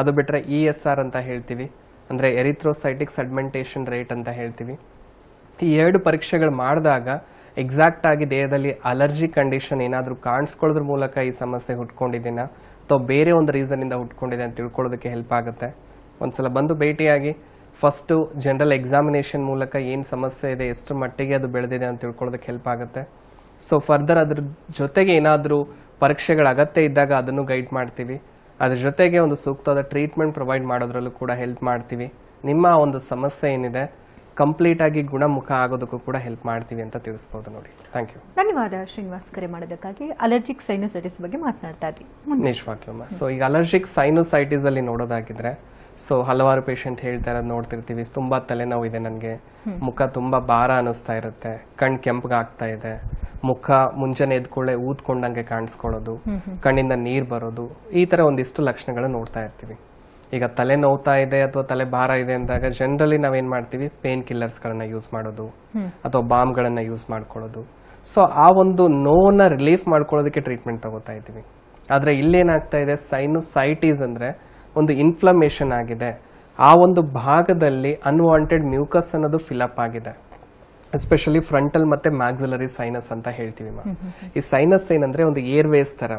ಅದು ಬಿಟ್ರೆ ESR ಅಂತ ಹೇಳ್ತೀವಿ, ಅಂದ್ರೆ ಎರಿಥ್ರೋಸೈಟಿಕ್ ಸೆಗ್ಮೆಂಟೇಷನ್ ರೇಟ್ ಅಂತ ಹೇಳ್ತೀವಿ. ಈ 2 ಪರೀಕ್ಷೆಗಳು ಮಾಡಿದಾಗ ಎಕ್ಸಾಕ್ಟ್ ಆಗಿ ದೇಹದಲ್ಲಿ ಅಲರ್ಜಿ ಕಂಡೀಷನ್ ಏನಾದರೂ ಕಾಣಿಸ್ಕೊಳ್ಳೋದ್ರ ಮೂಲಕ ಈ ಸಮಸ್ಯೆ ಹುಟ್ಕೊಂಡಿದ್ದೀನ ಅಥವಾ ಬೇರೆ ಒಂದು ರೀಸನ್ ಇಂದ ಹುಟ್ಕೊಂಡಿದೆ ಅಂತ ತಿಳ್ಕೊಳ್ಳೋದಕ್ಕೆ ಹೆಲ್ಪ್ ಆಗುತ್ತೆ. ಒಂದ್ಸಲ ಬಂದು ಭೇಟಿಯಾಗಿ ಫಸ್ಟ್ ಜನರಲ್ ಎಕ್ಸಾಮಿನೇಷನ್ ಮೂಲಕ ಏನು ಸಮಸ್ಯೆ ಇದೆ, ಎಷ್ಟು ಮಟ್ಟಿಗೆ ಅದು ಬೆಳೆದಿದೆ ಅಂತ ತಿಳ್ಕೊಳ್ಳೋದಕ್ಕೆ ಹೆಲ್ಪ್ ಆಗುತ್ತೆ. ಸೊ ಫರ್ದರ್ ಅದ್ರ ಜೊತೆಗೆ ಏನಾದರೂ ಪರೀಕ್ಷೆಗಳ ಅಗತ್ಯ ಇದ್ದಾಗ ಅದನ್ನು ಗೈಡ್ ಮಾಡ್ತೀವಿ. ಅದ್ರ ಜೊತೆಗೆ ಒಂದು ಸೂಕ್ತವಾದ ಟ್ರೀಟ್ಮೆಂಟ್ ಪ್ರೊವೈಡ್ ಮಾಡೋದ್ರಲ್ಲೂ ಕೂಡ ಹೆಲ್ಪ್ ಮಾಡ್ತೀವಿ. ನಿಮ್ಮ ಒಂದು ಸಮಸ್ಯೆ ಏನಿದೆ ಕಂಪ್ಲೀಟ್ ಆಗಿ ಗುಣಮುಖ ಆಗೋದಕ್ಕೂ ಕೂಡ ಹೆಲ್ಪ್ ಮಾಡ್ತೀವಿ ಅಂತ ತಿಳಿಸಬಹುದು ನೋಡಿ. Thank you. ಧನ್ಯವಾದ ಶ್ರೀನಿವಾಸ್ ಕರೆ ಮಾಡೋದಕ್ಕಾಗಿ. ಅಲರ್ಜಿಕ್ ಸೈನಸೈಟಿಸ್ ಬಗ್ಗೆ ಮಾತನಾಡ್ತಾ ಇದ್ವಿ. ನಿಜವಾಗ್ಲೂ ಸೊ ಈಗ ಅಲರ್ಜಿಕ್ ಸೈನೋಸೈಟಿಸ್ ಅಲ್ಲಿ ನೋಡೋದಾಗಿದ್ರೆ ಸೊ ಹಲವಾರು ಪೇಷಂಟ್ ಹೇಳ್ತಾ ಇರೋದು ನೋಡ್ತಿರ್ತೀವಿ, ತುಂಬಾ ತಲೆನೋವು ಇದೆ ನನಗೆ, ಮುಖ ತುಂಬಾ ಭಾರ ಅನಿಸ್ತಾ ಇರುತ್ತೆ, ಕಣ್ ಕೆಂಪಗಾಗ್ತಾ ಇದೆ, ಮುಖ ಮುಂಜಾನೆ ಎದ್ಕೊಳ್ಳೆ ಊದ್ಕೊಂಡಂಗೆ ಕಾಣಿಸ್ಕೊಳ್ಳೋದು, ಕಣ್ಣಿಂದ ನೀರ್ ಬರೋದು, ಈ ತರ ಒಂದಿಷ್ಟು ಲಕ್ಷಣಗಳು ನೋಡ್ತಾ ಇರ್ತೀವಿ. ಈಗ ತಲೆ ನೋವ್ತಾ ಇದೆ ಅಥವಾ ತಲೆ ಭಾರ ಇದೆ ಅಂದಾಗ ಜನರಲಿ ನಾವೇನ್ ಮಾಡ್ತೀವಿ, ಪೇನ್ ಕಿಲ್ಲರ್ಸ್ ಗಳನ್ನ ಯೂಸ್ ಮಾಡೋದು ಅಥವಾ ಬಾಂಬ್ ಗಳನ್ನ ಯೂಸ್ ಮಾಡ್ಕೊಳ್ಳೋದು. ಸೊ ಆ ಒಂದು ನೋವನ್ನ ರಿಲೀಫ್ ಮಾಡ್ಕೊಳ್ಳೋದಕ್ಕೆ ಟ್ರೀಟ್ಮೆಂಟ್ ತಗೋತಾ ಇದ್ದೀವಿ. ಆದ್ರೆ ಇಲ್ಲೇನಾಗ್ತಾ ಇದೆ, ಸೈನೋಸೈಟಿಸ್ ಅಂದ್ರೆ ಒಂದು ಇನ್ಫ್ಲಮೇಷನ್ ಆಗಿದೆ, ಆ ಒಂದು ಭಾಗದಲ್ಲಿ ಅನ್ವಾಂಟೆಡ್ ಮ್ಯೂಕಸ್ ಅನ್ನೋದು ಫಿಲಪ್ ಆಗಿದೆ. ಎಸ್ಪೆಷಲಿ ಫ್ರಂಟಲ್ ಮತ್ತೆ ಮ್ಯಾಕ್ಸಿಲರಿ ಸೈನಸ್ ಅಂತ ಹೇಳ್ತೀವಿ. ಈ ಸೈನಸ್ ಏನಂದ್ರೆ ಒಂದು ಏರ್ವೇಸ್ ತರ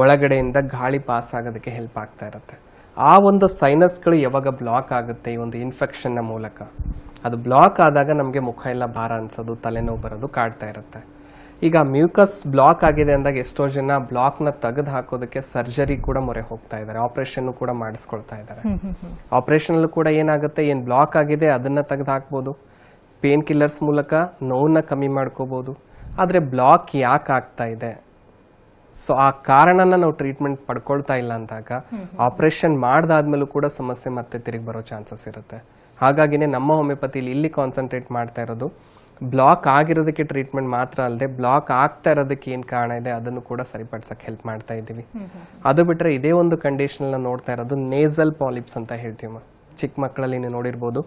ಒಳಗಡೆಯಿಂದ ಗಾಳಿ ಪಾಸ್ ಆಗೋದಕ್ಕೆ ಹೆಲ್ಪ್ ಆಗ್ತಾ ಇರುತ್ತೆ. ಆ ಒಂದು ಸೈನಸ್ಗಳು ಯಾವಾಗ ಬ್ಲಾಕ್ ಆಗುತ್ತೆ ಈ ಒಂದು ಇನ್ಫೆಕ್ಷನ್ ನ ಮೂಲಕ, ಅದು ಬ್ಲಾಕ್ ಆದಾಗ ನಮಗೆ ಮುಖ ಎಲ್ಲ ಭಾರ ಅನ್ಸೋದು, ತಲೆನೋವು ಬರೋದು ಕಾಡ್ತಾ ಇರುತ್ತೆ. ಈಗ ಮ್ಯೂಕಸ್ ಬ್ಲಾಕ್ ಆಗಿದೆ ಅಂದಾಗ ಎಷ್ಟೋ ಜನ ಬ್ಲಾಕ್ ನ ತೆಗೆದು ಹಾಕೋದಕ್ಕೆ ಸರ್ಜರಿ ಕೂಡ ಮೊರೆ ಹೋಗ್ತಾ ಇದ್ದಾರೆ, ಆಪರೇಷನ್ ಕೂಡ ಮಾಡಿಸ್ಕೊಳ್ತಾ ಇದ್ದಾರೆ. ಆಪರೇಷನ್ ಅಲ್ಲೂ ಕೂಡ ಏನಾಗುತ್ತೆ, ಏನ್ ಬ್ಲಾಕ್ ಆಗಿದೆ ಅದನ್ನ ತೆಗೆದು ಹಾಕ್ಬೋದು, ಪೇನ್ ಕಿಲ್ಲರ್ಸ್ ಮೂಲಕ ನೋವನ್ನ ಕಮ್ಮಿ ಮಾಡ್ಕೋಬಹುದು. ಆದ್ರೆ ಬ್ಲಾಕ್ ಯಾಕೆ ಆಗ್ತಾ ಇದೆ, ಸೊ ಆ ಕಾರಣನ ನಾವು ಟ್ರೀಟ್ಮೆಂಟ್ ಪಡ್ಕೊಳ್ತಾ ಇಲ್ಲ ಅಂದಾಗ ಆಪರೇಷನ್ ಮಾಡ್ದಾದ್ಮೇಲೂ ಕೂಡ ಸಮಸ್ಯೆ ಮತ್ತೆ ತಿರುಗಿ ಬರೋ ಚಾನ್ಸಸ್ ಇರುತ್ತೆ. ಹಾಗಾಗಿನೇ ನಮ್ಮ ಹೋಮಿಯೋಪತಿಲಿ ಇಲ್ಲಿ ಕಾನ್ಸಂಟ್ರೇಟ್ ಮಾಡ್ತಾ ಇರೋದು ಬ್ಲಾಕ್ ಆಗಿರೋದಕ್ಕೆ ಟ್ರೀಟ್ಮೆಂಟ್ ಮಾತ್ರ ಅಲ್ಲದೆ ಬ್ಲಾಕ್ ಆಗ್ತಾ ಇರೋದಕ್ಕೆ ಏನ್ ಕಾರಣ ಇದೆ ಅದನ್ನು ಕೂಡ ಸರಿಪಡಿಸಕ್ಕೆ ಹೆಲ್ಪ್ ಮಾಡ್ತಾ ಇದ್ದೀವಿ. ಅದು ಬಿಟ್ರೆ ಇದೇ ಒಂದು ಕಂಡೀಷನ್ ನೋಡ್ತಾ ಇರೋದು ನೇಸಲ್ ಪಾಲಿಪ್ಸ್ ಅಂತ ಹೇಳ್ತೀವಿ. ಚಿಕ್ಕ ಮಕ್ಕಳಲ್ಲಿ ನೀವು ನೋಡಿರ್ಬೋದು,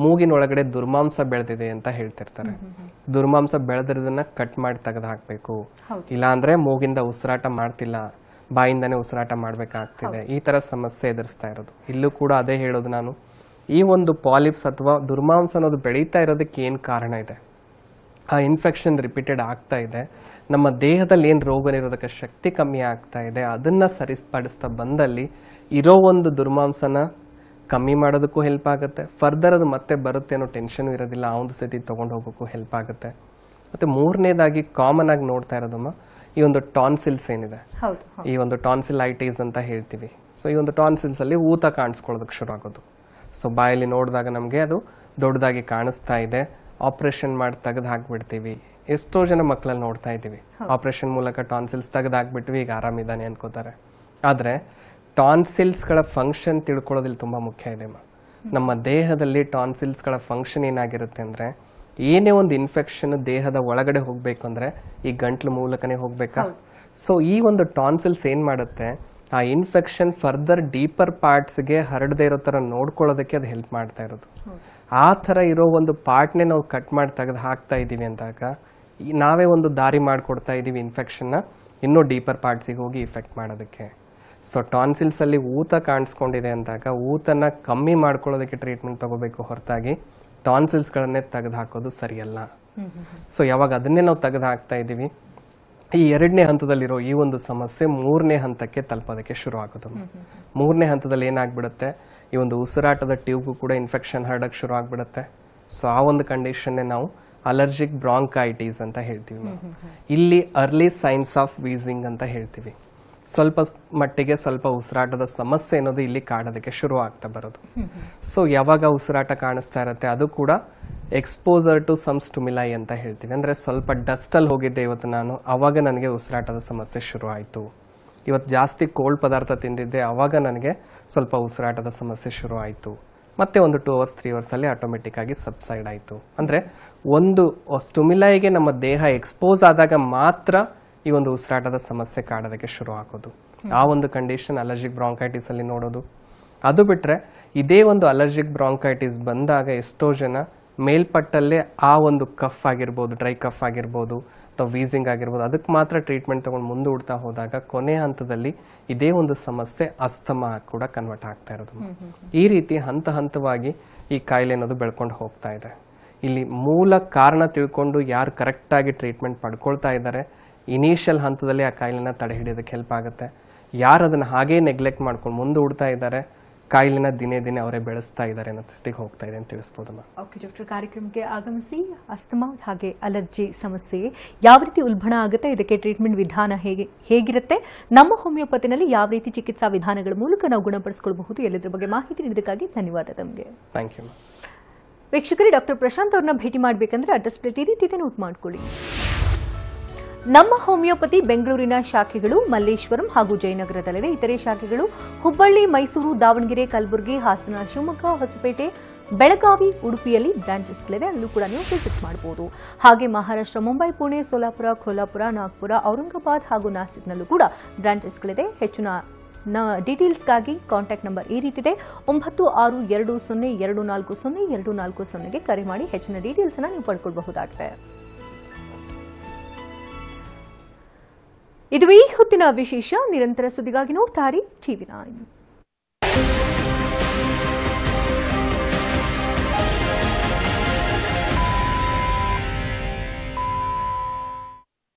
ಮೂಗಿನ ಒಳಗಡೆ ದುರ್ಮಾಂಸ ಬೆಳೆದಿದೆ ಅಂತ ಹೇಳ್ತಿರ್ತಾರೆ. ದುರ್ಮಾಂಸ ಬೆಳೆದಿರೋದನ್ನ ಕಟ್ ಮಾಡಿ ತೆಗೆದು ಹಾಕ್ಬೇಕು, ಇಲ್ಲ ಅಂದ್ರೆ ಮೂಗಿಂದ ಉಸಿರಾಟ ಮಾಡ್ತಿಲ್ಲ, ಬಾಯಿಂದಾನೇ ಉಸಿರಾಟ ಮಾಡ್ಬೇಕಾಗ್ತಿದೆ, ಈ ತರ ಸಮಸ್ಯೆ ಎದುರಿಸ್ತಾ ಇರೋದು. ಇಲ್ಲೂ ಕೂಡ ಅದೇ ಹೇಳೋದು ನಾನು, ಈ ಒಂದು ಪಾಲಿಪ್ಸ್ ಅಥವಾ ದುರ್ಮಾಂಸ ಅನ್ನೋದು ಬೆಳೀತಾ ಇರೋದಕ್ಕೆ ಏನ್ ಕಾರಣ ಇದೆ, ಆ ಇನ್ಫೆಕ್ಷನ್ ರಿಪೀಟೆಡ್ ಆಗ್ತಾ ಇದೆ, ನಮ್ಮ ದೇಹದಲ್ಲಿ ಏನ್ ರೋಗ ನಿರೋಧಕ ಶಕ್ತಿ ಕಮ್ಮಿ ಆಗ್ತಾ ಇದೆ, ಅದನ್ನ ಸರಿಪಡಿಸ್ತಾ ಬಂದಲ್ಲಿ ಇರೋ ಒಂದು ದುರ್ಮಾಂಸನ ಕಮ್ಮಿ ಮಾಡೋದಕ್ಕೂ ಹೆಲ್ಪ್ ಆಗುತ್ತೆ. ಫರ್ದರ್ ಅದು ಮತ್ತೆ ಬರುತ್ತೆ ಅನ್ನೋ ಟೆನ್ಷನ್ ಇರೋದಿಲ್ಲ, ಆ ಒಂದು ಸ್ಥಿತಿ ತಗೊಂಡು ಹೋಗೋಕ್ಕೂ ಹೆಲ್ಪ್ ಆಗುತ್ತೆ. ಮತ್ತೆ ಮೂರನೇದಾಗಿ ಕಾಮನ್ ಆಗಿ ನೋಡ್ತಾ ಇರೋದಮ್ಮ ಈ ಒಂದು ಟಾನ್ಸಿಲ್ಸ್ ಏನಿದೆ, ಈ ಒಂದು ಟಾನ್ಸಿಲೈಟಿಸ್ ಅಂತ ಹೇಳ್ತೀವಿ. ಸೊ ಈ ಒಂದು ಟಾನ್ಸಿಲ್ಸ್ ಅಲ್ಲಿ ಊತ ಕಾಣಿಸ್ಕೊಳ್ಳೋದಕ್ಕೆ ಶುರು ಆಗೋದು. ಸೊ ಬಾಯಲ್ಲಿ ನೋಡಿದಾಗ ನಮಗೆ ಅದು ದೊಡ್ಡದಾಗಿ ಕಾಣಿಸ್ತಾ ಇದೆ, ಆಪರೇಷನ್ ಮಾಡಿ ತೆಗೆದು ಹಾಕ್ಬಿಡ್ತೀವಿ. ಎಷ್ಟೋ ಜನ ಮಕ್ಕಳಲ್ಲಿ ನೋಡ್ತಾ ಇದ್ದೀವಿ, ಆಪರೇಷನ್ ಮೂಲಕ ಟಾನ್ಸಿಲ್ಸ್ ತೆಗೆದು ಹಾಕ್ಬಿಟ್ವಿ, ಈಗ ಆರಾಮಿದ್ದಾನೆ ಅನ್ಕೋತಾರೆ. ಆದ್ರೆ ಟಾನ್ಸಿಲ್ಸ್ ಗಳ ಫಂಕ್ಷನ್ ತಿಳ್ಕೊಳ್ಳೋದಿಲ್ಲ ತುಂಬಾ ಮುಖ್ಯ ಇದೆ. ನಮ್ಮ ದೇಹದಲ್ಲಿ ಟಾನ್ಸಿಲ್ಸ್ ಗಳ ಫಂಕ್ಷನ್ ಏನಾಗಿರುತ್ತೆ ಅಂದ್ರೆ, ಏನೇ ಒಂದು ಇನ್ಫೆಕ್ಷನ್ ದೇಹದ ಒಳಗಡೆ ಹೋಗ್ಬೇಕು ಅಂದ್ರೆ ಈ ಗಂಟ್ಲು ಮೂಲಕನೇ ಹೋಗ್ಬೇಕಾ. ಸೊ ಈ ಒಂದು ಟಾನ್ಸಿಲ್ಸ್ ಏನ್ ಮಾಡುತ್ತೆ, ಆ ಇನ್ಫೆಕ್ಷನ್ ಫರ್ದರ್ ಡೀಪರ್ ಪಾರ್ಟ್ಸ್ಗೆ ಹರಡದೆ ಇರೋ ತರ ನೋಡ್ಕೊಳ್ಳೋದಕ್ಕೆ ಅದು ಹೆಲ್ಪ್ ಮಾಡ್ತಾ ಇರೋದು. ಆ ತರ ಇರೋ ಒಂದು ಪಾರ್ಟ್ನೇ ನಾವು ಕಟ್ ಮಾಡಿ ತೆಗೆದು ಹಾಕ್ತಾ ಇದೀವಿ ಅಂದಾಗ ನಾವೇ ಒಂದು ದಾರಿ ಮಾಡಿಕೊಡ್ತಾ ಇದೀವಿ ಇನ್ಫೆಕ್ಷನ್ ನ ಇನ್ನೂ ಡೀಪರ್ ಪಾರ್ಟ್ಸಿಗೆ ಹೋಗಿ ಇಫೆಕ್ಟ್ ಮಾಡೋದಕ್ಕೆ. ಸೊ ಟಾನ್ಸಿಲ್ಸ್ ಅಲ್ಲಿ ಊತ ಕಾಣಿಸ್ಕೊಂಡಿದೆ ಅಂದಾಗ ಊತನ ಕಮ್ಮಿ ಮಾಡ್ಕೊಳ್ಳೋದಕ್ಕೆ ಟ್ರೀಟ್ಮೆಂಟ್ ತಗೋಬೇಕು ಹೊರತಾಗಿ ಟಾನ್ಸಿಲ್ಸ್ ಗಳನ್ನೇ ತೆಗೆದು ಹಾಕೋದು ಸರಿಯಲ್ಲ. ಸೊ ಯಾವಾಗ ಅದನ್ನೇ ನಾವು ತೆಗೆದು ಹಾಕ್ತಾ ಇದೀವಿ, ಈ 2ನೇ ಹಂತದಲ್ಲಿರೋ ಈ ಒಂದು ಸಮಸ್ಯೆ 3ನೇ ಹಂತಕ್ಕೆ ತಲುಪೋದಕ್ಕೆ ಶುರು ಆಗೋದು. 3ನೇ ಹಂತದಲ್ಲಿ ಏನಾಗ್ಬಿಡುತ್ತೆ, ಈ ಒಂದು ಉಸಿರಾಟದ ಟ್ಯೂಬ್ಗೂ ಕೂಡ ಇನ್ಫೆಕ್ಷನ್ ಹರಡಕ್ ಶುರು ಆಗ್ಬಿಡುತ್ತೆ. ಸೊ ಆ ಒಂದು ಕಂಡೀಷನ್ನೇ ನಾವು ಅಲರ್ಜಿಕ್ ಬ್ರಾಂಕೈಟಿಸ್ ಅಂತ ಹೇಳ್ತೀವಿ. ಇಲ್ಲಿ ಅರ್ಲಿ ಸೈನ್ಸ್ ಆಫ್ ವೀಸಿಂಗ್ ಅಂತ ಹೇಳ್ತೀವಿ. ಸ್ವಲ್ಪ ಮಟ್ಟಿಗೆ ಸ್ವಲ್ಪ ಉಸಿರಾಟದ ಸಮಸ್ಯೆ ಅನ್ನೋದು ಇಲ್ಲಿ ಕಾಡೋದಕ್ಕೆ ಶುರು ಆಗ್ತಾ ಬರೋದು. ಸೊ ಯಾವಾಗ ಉಸಿರಾಟ ಕಾಣಿಸ್ತಾ ಇರುತ್ತೆ ಅದು ಕೂಡ ಎಕ್ಸ್ಪೋಸರ್ ಟು ಸಮ್ ಸ್ಟಿಮ್ಯುಲೈ ಅಂತ ಹೇಳ್ತೀವಿ. ಅಂದ್ರೆ ಸ್ವಲ್ಪ ಡಸ್ಟ್ ಅಲ್ಲಿ ಹೋಗಿದ್ದೆ ಇವತ್ತು ನಾನು, ಅವಾಗ ನನಗೆ ಉಸಿರಾಟದ ಸಮಸ್ಯೆ ಶುರು ಆಯ್ತು. ಇವತ್ತು ಜಾಸ್ತಿ ಕೋಲ್ಡ್ ಪದಾರ್ಥ ತಿಂದಿದ್ದೆ, ಅವಾಗ ನನಗೆ ಸ್ವಲ್ಪ ಉಸಿರಾಟದ ಸಮಸ್ಯೆ ಶುರು ಆಯ್ತು. ಮತ್ತೆ ಒಂದು 2 hours 3 hours ಅಲ್ಲಿ ಆಟೋಮೆಟಿಕ್ ಆಗಿ ಸಬ್ಸೈಡ್ ಆಯ್ತು. ಅಂದ್ರೆ ಒಂದು ಸ್ಟಿಮ್ಯುಲೈಗೆ ನಮ್ಮ ದೇಹ ಎಕ್ಸ್ಪೋಸ್ ಆದಾಗ ಮಾತ್ರ ಈ ಒಂದು ಉಸಿರಾಟದ ಸಮಸ್ಯೆ ಕಾಡೋದಕ್ಕೆ ಶುರು ಆಗೋದು. ಆ ಒಂದು ಕಂಡೀಷನ್ ಅಲರ್ಜಿಕ್ ಬ್ರಾಂಕೈಟಿಸ್ ಅಲ್ಲಿ ನೋಡೋದು. ಅದು ಬಿಟ್ರೆ ಇದೇ ಒಂದು ಅಲರ್ಜಿಕ್ ಬ್ರಾಂಕೈಟಿಸ್ ಬಂದಾಗ ಎಷ್ಟೋ ಜನ ಮೇಲ್ಪಟ್ಟಲ್ಲೇ ಆ ಒಂದು ಕಫ್ ಆಗಿರ್ಬೋದು, ಡ್ರೈ ಕಫ್ ಆಗಿರ್ಬೋದು ಅಥವಾ ವೀಸಿಂಗ್ ಆಗಿರ್ಬೋದು, ಅದಕ್ಕೆ ಮಾತ್ರ ಟ್ರೀಟ್ಮೆಂಟ್ ತಗೊಂಡು ಮುಂದೂಡ್ತಾ ಹೋದಾಗ ಕೊನೆ ಹಂತದಲ್ಲಿ ಇದೇ ಒಂದು ಸಮಸ್ಯೆ ಅಸ್ತಮಾ ಕೂಡ ಕನ್ವರ್ಟ್ ಆಗ್ತಾ ಇರೋದು. ಈ ರೀತಿ ಹಂತ ಹಂತವಾಗಿ ಈ ಕಾಯಿಲೆ ಅನ್ನೋದು ಬೆಳ್ಕೊಂಡು ಹೋಗ್ತಾ ಇದೆ. ಇಲ್ಲಿ ಮೂಲ ಕಾರಣ ತಿಳ್ಕೊಂಡು ಯಾರು ಕರೆಕ್ಟ್ ಆಗಿ ಟ್ರೀಟ್ಮೆಂಟ್ ಪಡ್ಕೊಳ್ತಾ ಇದ್ದಾರೆ, ಇನಿಷಿಯಲ್ ಹಂತದಲ್ಲಿ ಆ ಕಾಯಿಲೆನ ತಡೆ ಹಿಡಿಯೋದಕ್ಕೆ ಹೆಲ್ಪ್ ಆಗುತ್ತೆ. ಯಾರು ಅದನ್ನ ಹಾಗೇ ನೆಗ್ಲೆಕ್ಟ್ ಮಾಡ್ಕೊಂಡು ಮುಂದೂಡ್ತಾ ಇದ್ದಾರೆ, ಕಾಯಿಲೆನ ದಿನೇ ದಿನೇ ಅವರೇ ಬೆಳೆಸ್ತಾ ಇದ್ದಾರೆ ಅನ್ನೋ ಸ್ಥಿತಿಗೆ ಹೋಗ್ತಾ ಇದೆ ಅಂತ ತಿಳಿಸ್ಬೋದಮ್ಮ. ಓಕೆ ಡಾಕ್ಟರ್, ಕಾರ್ಯಕ್ರಮಕ್ಕೆ ಆಗಮಿಸಿ ಅಸ್ತಮಾ ಹಾಗೆ ಅಲರ್ಜಿ ಸಮಸ್ಯೆ ಯಾವ ರೀತಿ ಉಲ್ಬಣ ಆಗುತ್ತೆ, ಇದಕ್ಕೆ ಟ್ರೀಟ್ಮೆಂಟ್ ವಿಧಾನ ಹೇಗಿರುತ್ತೆ, ನಮ್ಮ ಹೋಮಿಯೋಪತಿನಲ್ಲಿ ಯಾವ ರೀತಿ ಚಿಕಿತ್ಸಾ ವಿಧಾನಗಳ ಮೂಲಕ ನಾವು ಗುಣಪಡಿಸಿಕೊಳ್ಳಬಹುದು ಎಲ್ಲದರ ಬಗ್ಗೆ ಮಾಹಿತಿ ನೀಡಿದ್ದಕ್ಕಾಗಿ ಧನ್ಯವಾದ ತಮಗೆ. Thank you. ವೀಕ್ಷಕರೇ, ಡಾಕ್ಟರ್ ಪ್ರಶಾಂತ್ ಅವ್ರನ್ನ ಭೇಟಿ ಮಾಡಬೇಕಂದ್ರೆ ಅಡ್ರೆಸ್ ಪ್ಲೇಟ್ ಈ ರೀತಿ ನೋಟ್ ಮಾಡ್ಕೊಳ್ಳಿ. ನಮ್ಮ ಹೋಮಿಯೋಪತಿ ಬೆಂಗಳೂರಿನ ಶಾಖೆಗಳು ಮಲ್ಲೇಶ್ವರಂ ಹಾಗೂ ಜಯನಗರದಲ್ಲಿದೆ. ಇತರೆ ಶಾಖೆಗಳು ಹುಬ್ಬಳ್ಳಿ, ಮೈಸೂರು, ದಾವಣಗೆರೆ, ಕಲಬುರಗಿ, ಹಾಸನ, ಶಿವಮೊಗ್ಗ, ಹೊಸಪೇಟೆ, ಬೆಳಗಾವಿ, ಉಡುಪಿಯಲ್ಲಿ ಬ್ರಾಂಚಸ್ಗಳಿದೆ. ಅಲ್ಲೂ ಕೂಡ ನೀವು ವಿಸಿಟ್ ಮಾಡಬಹುದು. ಹಾಗೆ ಮಹಾರಾಷ್ಟ್ರ, ಮುಂಬೈ, ಪುಣೆ, ಸೋಲಾಪುರ, ಕೋಲ್ಹಾಪುರ, ನಾಗ್ಪುರ, ಔರಂಗಾಬಾದ್ ಹಾಗೂ ನಾಸಿಕ್ನಲ್ಲೂ ಕೂಡ ಬ್ರಾಂಚಸ್ಗಳಿದೆ. ಹೆಚ್ಚಿನ ಡೀಟೇಲ್ಸ್ಗಾಗಿ ಕಾಂಟ್ಯಾಕ್ಟ್ ನಂಬರ್ ಈ ರೀತಿದೆ 9620240240ಗೆ ಕರೆ ಮಾಡಿ ಹೆಚ್ಚಿನ ಡೀಟೇಲ್ಸ್ ಅನ್ನು ನೀವು ಪಡ್ಕೊಳ್ಬಹುದಾಗಿದೆ. ಇದು ಈ ಹೊತ್ತಿನ ವಿಶೇಷ. ನಿರಂತರ ಸುದ್ದಿಗಾಗಿ ನೋಡ್ತಾ ಇರಿ TV9.